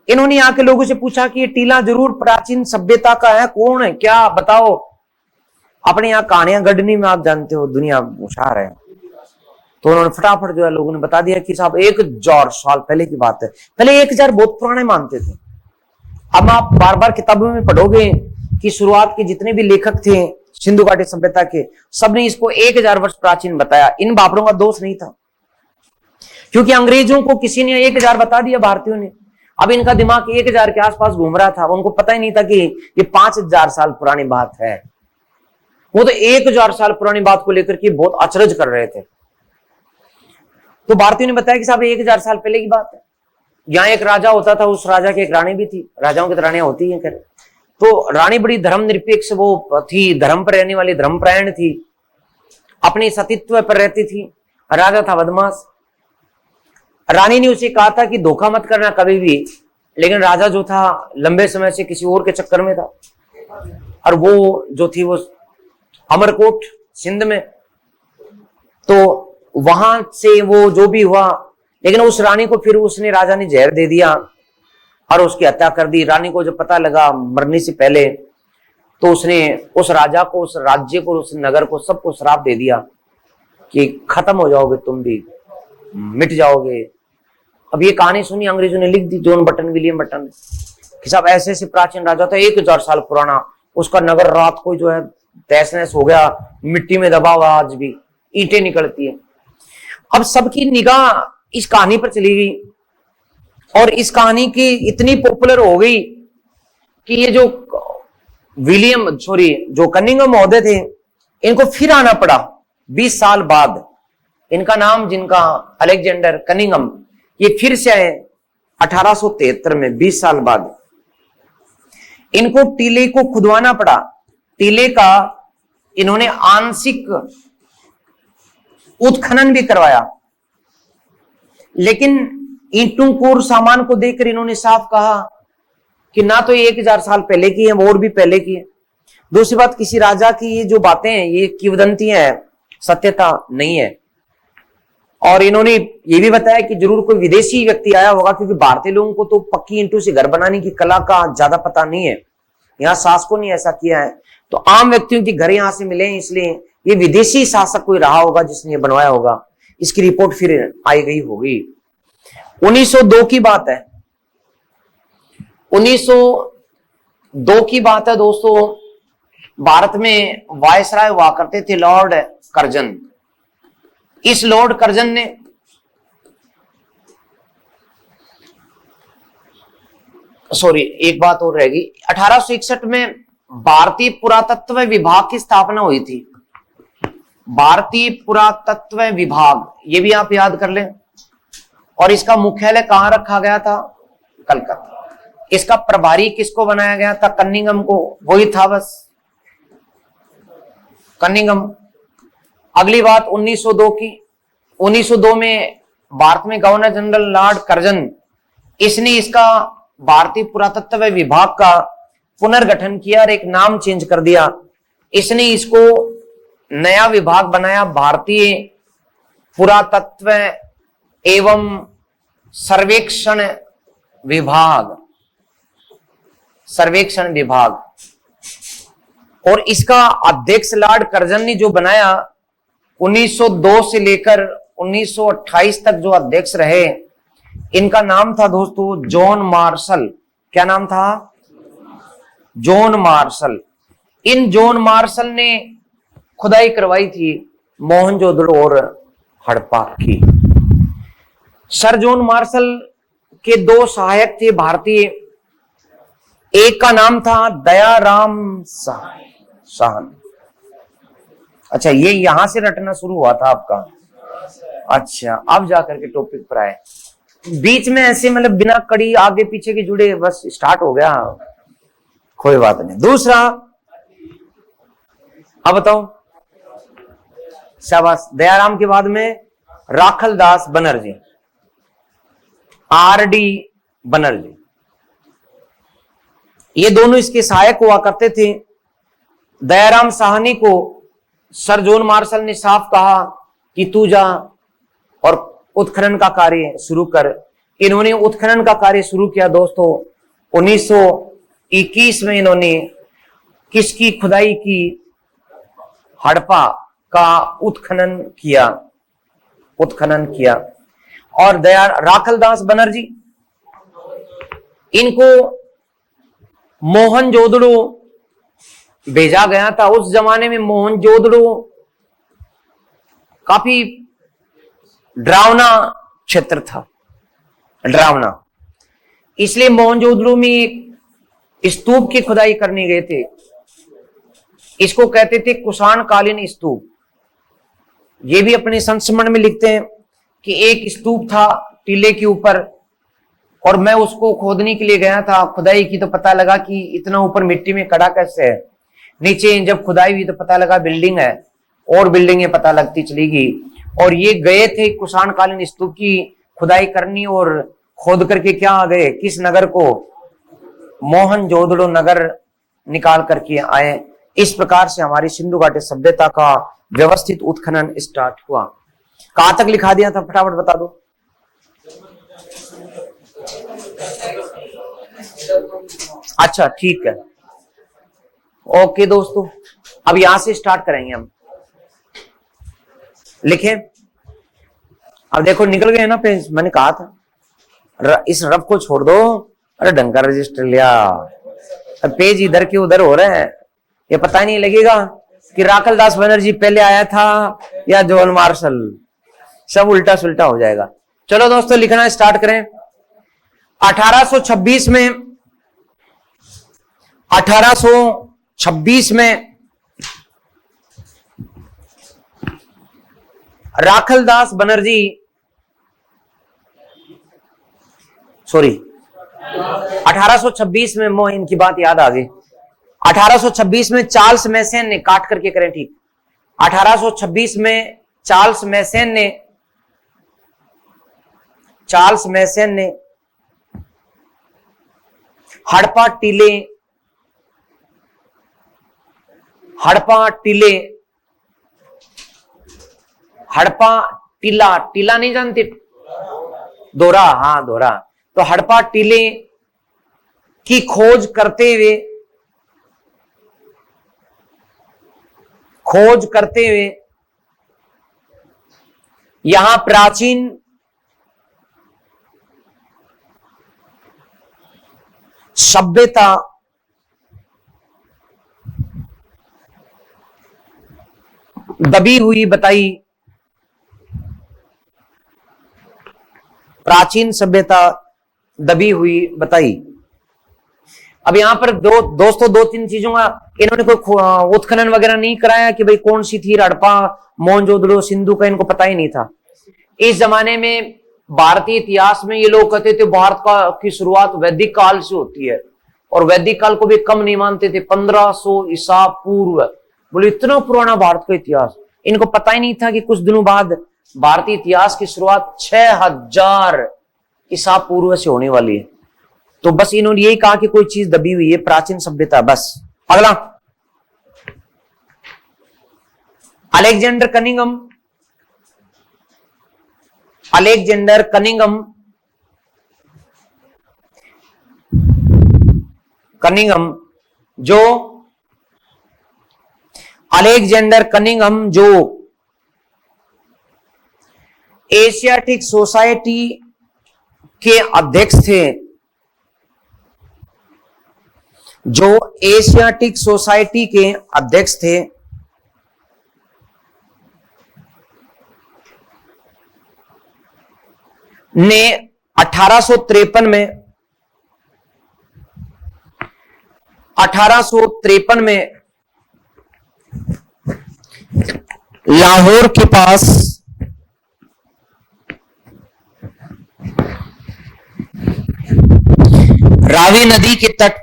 इन्होंने यहाँ के लोगों से पूछा कि ये टीला जरूर प्राचीन सभ्यता का है, कौन है, क्या बताओ। अपने यहाँ कहानियां गढ़ने में आप जानते हो दुनिया होशियार है, तो उन्होंने फटाफट जो है लोगों ने बता दिया कि साहब 1000 साल पहले की बात है। पहले 1000 बहुत पुराने मानते थे। अब आप बार बार किताबों में पढ़ोगे कि शुरुआत के जितने भी लेखक थे सिंधु घाटी सभ्यता के, सबने इसको 1000 वर्ष प्राचीन बताया। इन बाबरों का दोष नहीं था, क्योंकि अंग्रेजों को किसी ने 1000 बता दिया, भारतीयों ने। अब इनका दिमाग 1000 के आसपास घूम रहा था, उनको पता ही नहीं था कि ये 5000 साल पुरानी बात है। वो तो 1000 साल पुरानी बात को लेकर के बहुत अचरज कर रहे थे। तो भारतीयों ने बताया कि साहब 1000 साल पहले की बात है। यहाँ एक राजा होता था, उस राजा की एक रानी भी थी। राजाओं की तो रानियां होती हैं। तो रानी बड़ी धर्मनिरपेक्ष वो थी, धर्म पर रहने वाली, धर्मपरायण थी, अपने सतीत्व पर रहती थी। राजा था बदमाश। रानी ने उसे कहा था कि धोखा मत करना कभी भी, लेकिन राजा जो था लंबे समय से किसी और के चक्कर में था, और वो जो थी वो अमरकोट सिंध में, तो वहां से वो जो भी हुआ, लेकिन उस रानी को फिर उसने राजा ने जहर दे दिया और उसकी हत्या कर दी। रानी को जब पता लगा मरने से पहले, तो उसने उस राजा को, उस राज्य को, उस नगर को, सबको श्राप दे दिया कि खत्म हो जाओगे, तुम भी मिट जाओगे। अब ये कहानी सुनी, अंग्रेजों ने लिख दी, जॉन बटन, विलियम बटन, कि साहब ऐसे ऐसे प्राचीन राजा था 1000 साल पुराना, उसका नगर रात को जो है तहस नहस हो गया, मिट्टी में दबा हुआ, आज भी ईंटें निकलती है। अब सबकी निगाह इस कहानी पर चली गई और इस कहानी की इतनी पॉपुलर हो गई कि ये जो जो कनिंघम महोदय थे, इनको फिर आना पड़ा 20 साल बाद। इनका नाम, जिनका अलेक्जेंडर कनिंघम, ये फिर से आए 1873 में, 20 साल बाद। इनको टीले को खुदवाना पड़ा। टीले का इन्होंने आंशिक उत्खनन भी करवाया, लेकिन ईंटों को और सामान को देखकर इन्होंने साफ कहा कि ना तो ये 1000 साल पहले की है, और भी पहले की है। दूसरी बात, किसी राजा की ये जो बातें हैं ये किंवदंतियां हैं, सत्यता नहीं है। और इन्होंने ये भी बताया कि जरूर कोई विदेशी व्यक्ति आया होगा, क्योंकि भारतीय लोगों को तो पक्की ईंटों से घर बनाने की कला का ज्यादा पता नहीं है, यहाँ शासकों ने ऐसा किया है, तो आम व्यक्तियों के घर यहां से मिले, इसलिए ये विदेशी शासक कोई रहा होगा जिसने ये बनवाया होगा। इसकी रिपोर्ट फिर आई गई होगी। 1902 की बात है, 1902 की बात है दोस्तों। भारत में वायसराय हुआ करते थे लॉर्ड कर्जन। इस लॉर्ड कर्जन ने एक बात और रहेगी, 1861 में भारतीय पुरातत्व विभाग की स्थापना हुई थी। भारतीय पुरातत्व विभाग, ये भी आप याद कर लें। और इसका मुख्यालय कहां रखा गया था? कलकत्ता। इसका प्रभारी किसको बनाया गया था? कनिंघम को। वही था बस, कनिंघम। अगली बात 1902 की। 1902 में भारत में गवर्नर जनरल लॉर्ड कर्जन, इसने इसका भारतीय पुरातत्व विभाग का पुनर्गठन किया और एक नाम चेंज कर दिया। इसने इसको नया विभाग बनाया, भारतीय पुरातत्व एवं सर्वेक्षण विभाग। सर्वेक्षण विभाग। और इसका अध्यक्ष लॉर्ड कर्जन ने जो बनाया, 1902 से लेकर 1928 तक जो अध्यक्ष रहे, इनका नाम था दोस्तों जॉन मार्शल। क्या नाम था? John Marshall. इन जॉन मार्शल ने खुदाई करवाई थी मोहनजोदड़ो और हड़प्पा की। सर जॉन मार्शल के 2 सहायक थे भारतीय। एक का नाम था दयाराम साहनी। अच्छा, ये यहां से रटना शुरू हुआ था आपका? अच्छा, अब जाकर के टॉपिक पर आए। बीच में ऐसे मतलब बिना कड़ी आगे पीछे के जुड़े, बस स्टार्ट हो गया, कोई बात नहीं। दूसरा, अब बताओ। शाबाश। दयाराम के बाद में राखलदास बनर्जी, आरडी बनर्जी, ये दोनों इसके सहायक हुआ करते थे। दयाराम साहनी को सर जॉन मार्शल ने साफ कहा कि तू जा और उत्खनन का कार्य शुरू कर। इन्होंने उत्खनन का कार्य शुरू किया दोस्तों। 1921 में इन्होंने किसकी खुदाई की? हड़प्पा का उत्खनन किया। उत्खनन किया। और राखलदास बनर्जी, इनको मोहनजोदड़ो भेजा गया था। उस जमाने में मोहनजोदड़ो काफी डरावना क्षेत्र था, डरावना। इसलिए मोहनजोदड़ो में एक स्तूप की खुदाई करने गए थे। इसको कहते थे कुषाण कालीन स्तूप। ये भी अपने संस्मरण में लिखते हैं कि एक स्तूप था टीले के ऊपर, और मैं उसको खोदने के लिए गया था, खुदाई की, तो पता लगा कि इतना ऊपर मिट्टी में कड़ा कैसे है। नीचे जब खुदाई हुई तो पता लगा बिल्डिंग है, और बिल्डिंगें पता लगती चली गई। और ये गए थे कुषाण कालीन स्तूप की खुदाई करनी और खोद करके क्या आ गए, किस नगर को, मोहनजोदड़ो नगर निकाल करके आए। इस प्रकार से हमारी सिंधु घाटी सभ्यता का व्यवस्थित उत्खनन स्टार्ट हुआ। कहां तक लिखा दिया था, फटाफट बता दो। अच्छा ठीक है, ओके दोस्तों, अब यहां से स्टार्ट करेंगे हम। लिखे, अब देखो निकल गए ना पेज, मैंने कहा था इस रफ को छोड़ दो। अरे ढंग का रजिस्टर लिया, अब पेज इधर के उधर हो रहे हैं, ये पता ही नहीं लगेगा कि राखल दास बनर्जी पहले आया था या जॉन मार्शल, सब उल्टा सुल्टा हो जाएगा। चलो दोस्तों लिखना स्टार्ट करें। 1826 में राखल दास बनर्जी, सॉरी 1826 में, मोह इनकी बात याद आ गई। 1826 में चार्ल्स मैसेन ने, काट करके करें ठीक, 1826 में चार्ल्स मैसेन ने हड़प्पा टीला नहीं जानते, दोरा, हाँ दोरा, तो हड़प्पा टीले की खोज करते हुए यहां प्राचीन सभ्यता दबी हुई बताई, प्राचीन सभ्यता दबी हुई बताई। अब यहां पर दोस्तों दो तीन चीजों का इन्होंने कोई उत्खनन वगैरह नहीं कराया कि भाई कौन सी थी हड़प्पा, मोहनजोदड़ो, सिंधु का इनको पता ही नहीं था। इस जमाने में भारतीय इतिहास में ये लोग कहते थे भारत की शुरुआत वैदिक काल से होती है, और वैदिक काल को भी कम नहीं मानते थे, 1500 ईसा पूर्व। बोले इतना पुराना भारत का इतिहास, इनको पता ही नहीं था कि कुछ दिनों बाद भारतीय इतिहास की शुरुआत 6000 ईसा पूर्व से होने वाली है। तो बस इन्होंने यही कहा कि कोई चीज दबी हुई है, प्राचीन सभ्यता। बस अगला, अलेक्जेंडर कनिंघम जो एशियाटिक सोसाइटी के अध्यक्ष थे, ने 1853 में लाहौर के पास रावी नदी के तट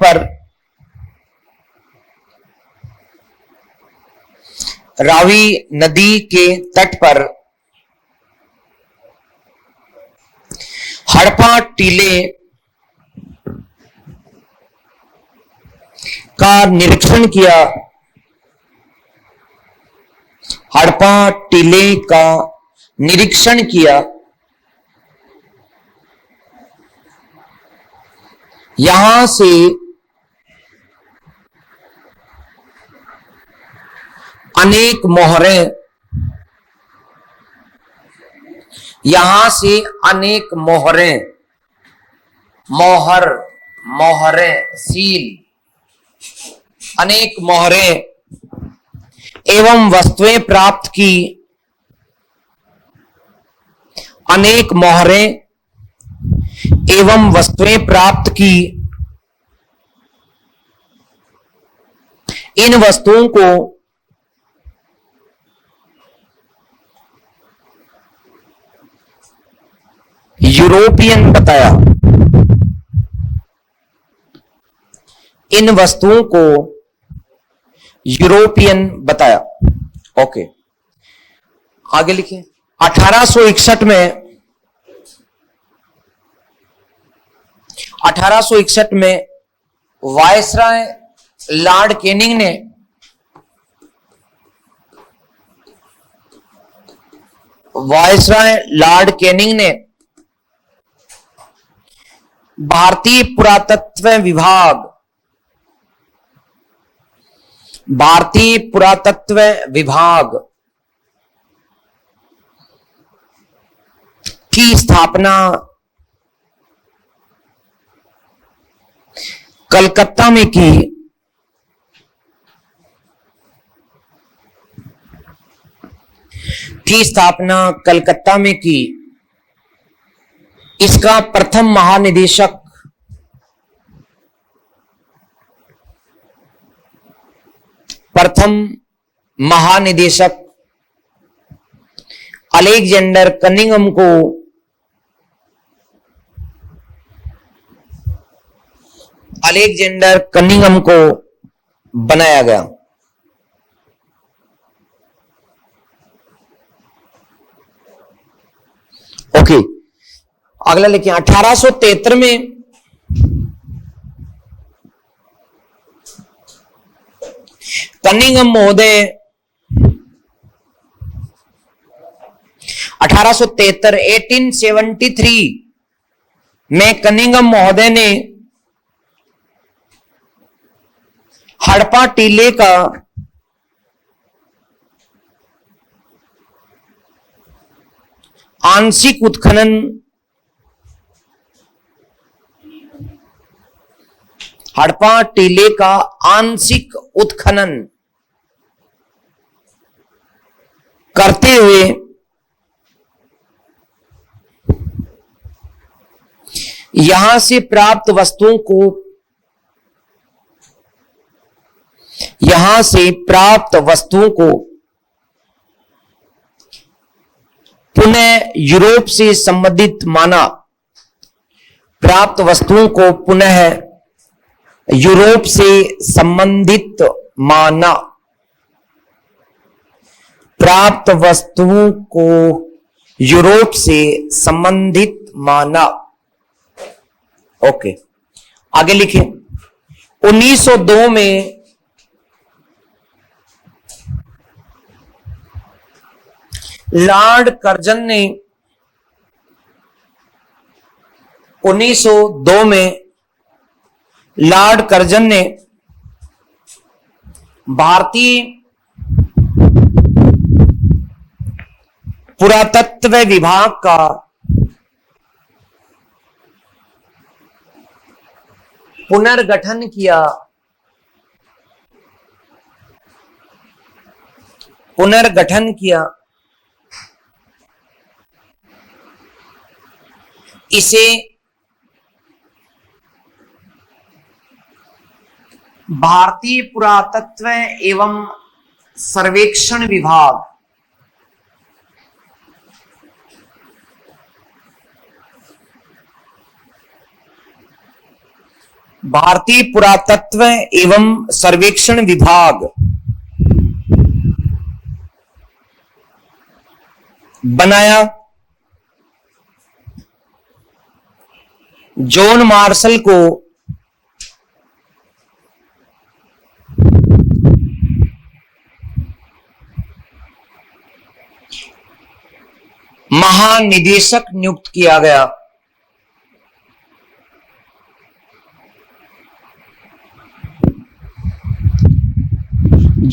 पर हड़प्पा टीले का निरीक्षण किया। यहां से अनेक मोहरें एवं वस्तुएं प्राप्त की। इन वस्तुओं को यूरोपियन बताया। ओके, आगे लिखिए। 1861 1861 में वायसराय लॉर्ड कैनिंग ने भारतीय पुरातत्व विभाग की स्थापना कलकत्ता में की। इसका प्रथम महानिदेशक अलेक्जेंडर कनिंघम को बनाया गया। ओके, अगला लिखिए। 1873 में कनिंघम महोदय 1873 में कनिंघम महोदय ने हड़प्पा टीले का आंशिक उत्खनन करते हुए यहां से प्राप्त वस्तुओं को पुनः यूरोप से संबंधित माना। ओके, आगे लिखिए। 1902 में लॉर्ड कर्जन ने 1902 में लॉर्ड कर्जन ने भारतीय पुरातत्व विभाग का पुनर्गठन किया। इसे भारतीय पुरातत्व एवं सर्वेक्षण विभाग बनाया। जॉन मार्शल को महानिदेशक नियुक्त किया गया।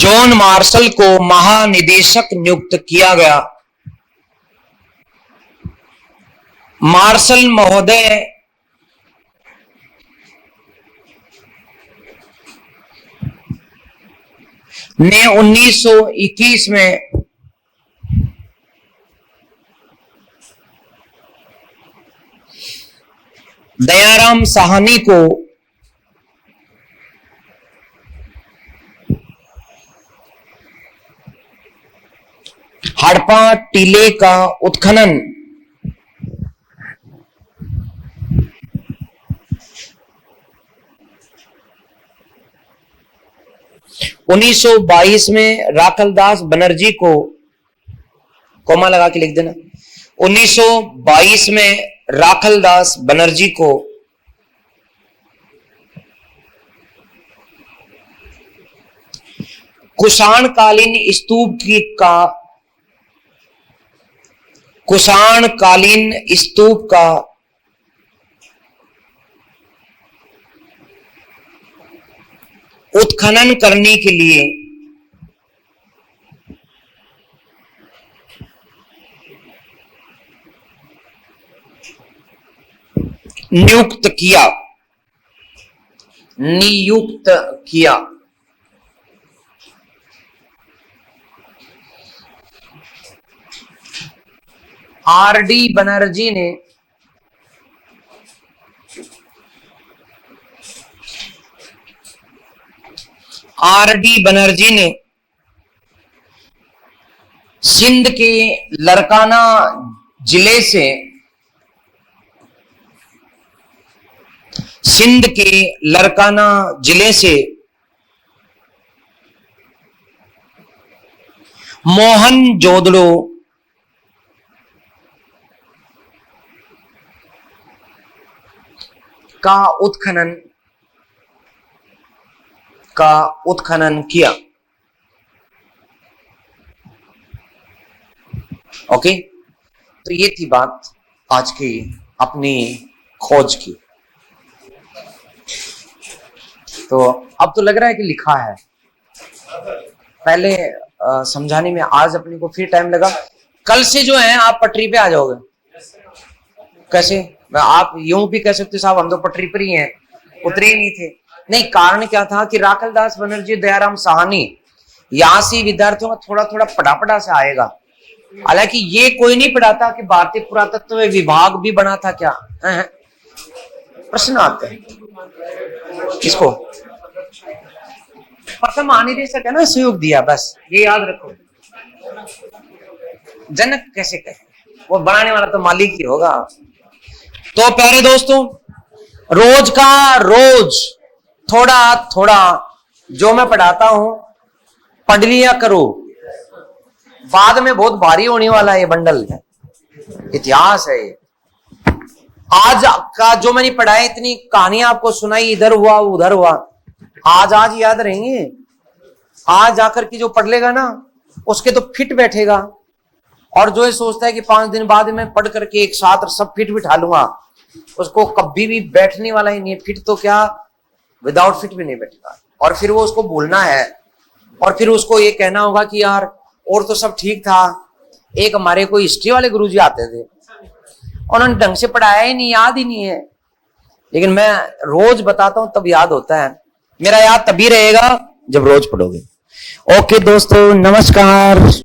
जॉन मार्शल को महानिदेशक नियुक्त किया गया। मार्शल महोदय ने 1921 में दयाराम साहनी को हड़प्पा टीले का उत्खनन 1922 में राखलदास बनर्जी को, कोमा लगा के लिख देना, 1922 में राखलदास बनर्जी को कुषाणकालीन स्तूप का उत्खनन करने के लिए नियुक्त किया। आर.डी. बनर्जी ने सिंध के लरकाना जिले से मोहनजोदड़ो का उत्खनन किया। ओके, तो ये थी बात आज की अपनी खोज की। तो अब तो लग रहा है कि लिखा है, पहले समझाने में आज अपने को फिर टाइम लगा। कल से जो है आप पटरी पे आ जाओगे। कैसे? आप यूं भी कह सकते साहब हम तो पटरी पर ही हैं, उतरे ही नहीं थे। नहीं, कारण क्या था कि राखलदास बनर्जी, दयाराम साहनी, यहां से विद्यार्थियों का थोड़ा थोड़ा पढ़ा से आएगा। हालांकि ये कोई नहीं पढ़ाता कि भारतीय पुरातत्व विभाग भी बना था क्या। प्रश्न आते हैं किसको? प्रथम महानिदेशक है ना, सहयोग दिया, बस ये याद रखो। जनक कैसे कहे, वो बनाने वाला तो मालिक ही होगा। तो प्यारे दोस्तों, रोज का रोज थोड़ा थोड़ा जो मैं पढ़ाता हूं पढ़ लिया करो। बाद में बहुत भारी होने वाला ये बंडल है, इतिहास है ये। आज का जो मैंने पढ़ाया, इतनी कहानियां आपको सुनाई, इधर हुआ उधर हुआ, आज याद रहेंगे। आज आकर की जो पढ़ लेगा ना उसके तो फिट बैठेगा। और जो ये सोचता है कि 5 दिन बाद में पढ़ करके एक साथ सब फिट बिठा लूंगा, उसको कभी भी बैठने वाला ही नहीं है। फिट तो क्या, विदाउट फिट भी नहीं बैठेगा। और फिर वो उसको बोलना है, और फिर उसको ये कहना होगा कि यार और तो सब ठीक था। एक हमारे कोई हिस्ट्री वाले गुरुजी आते थे, उन्होंने ढंग से पढ़ाया ही नहीं, याद ही नहीं है। लेकिन मैं रोज बताता हूं तब याद होता है। मेरा याद तभी रहेगा जब रोज पढ़ोगे। ओके दोस्तों, नमस्कार।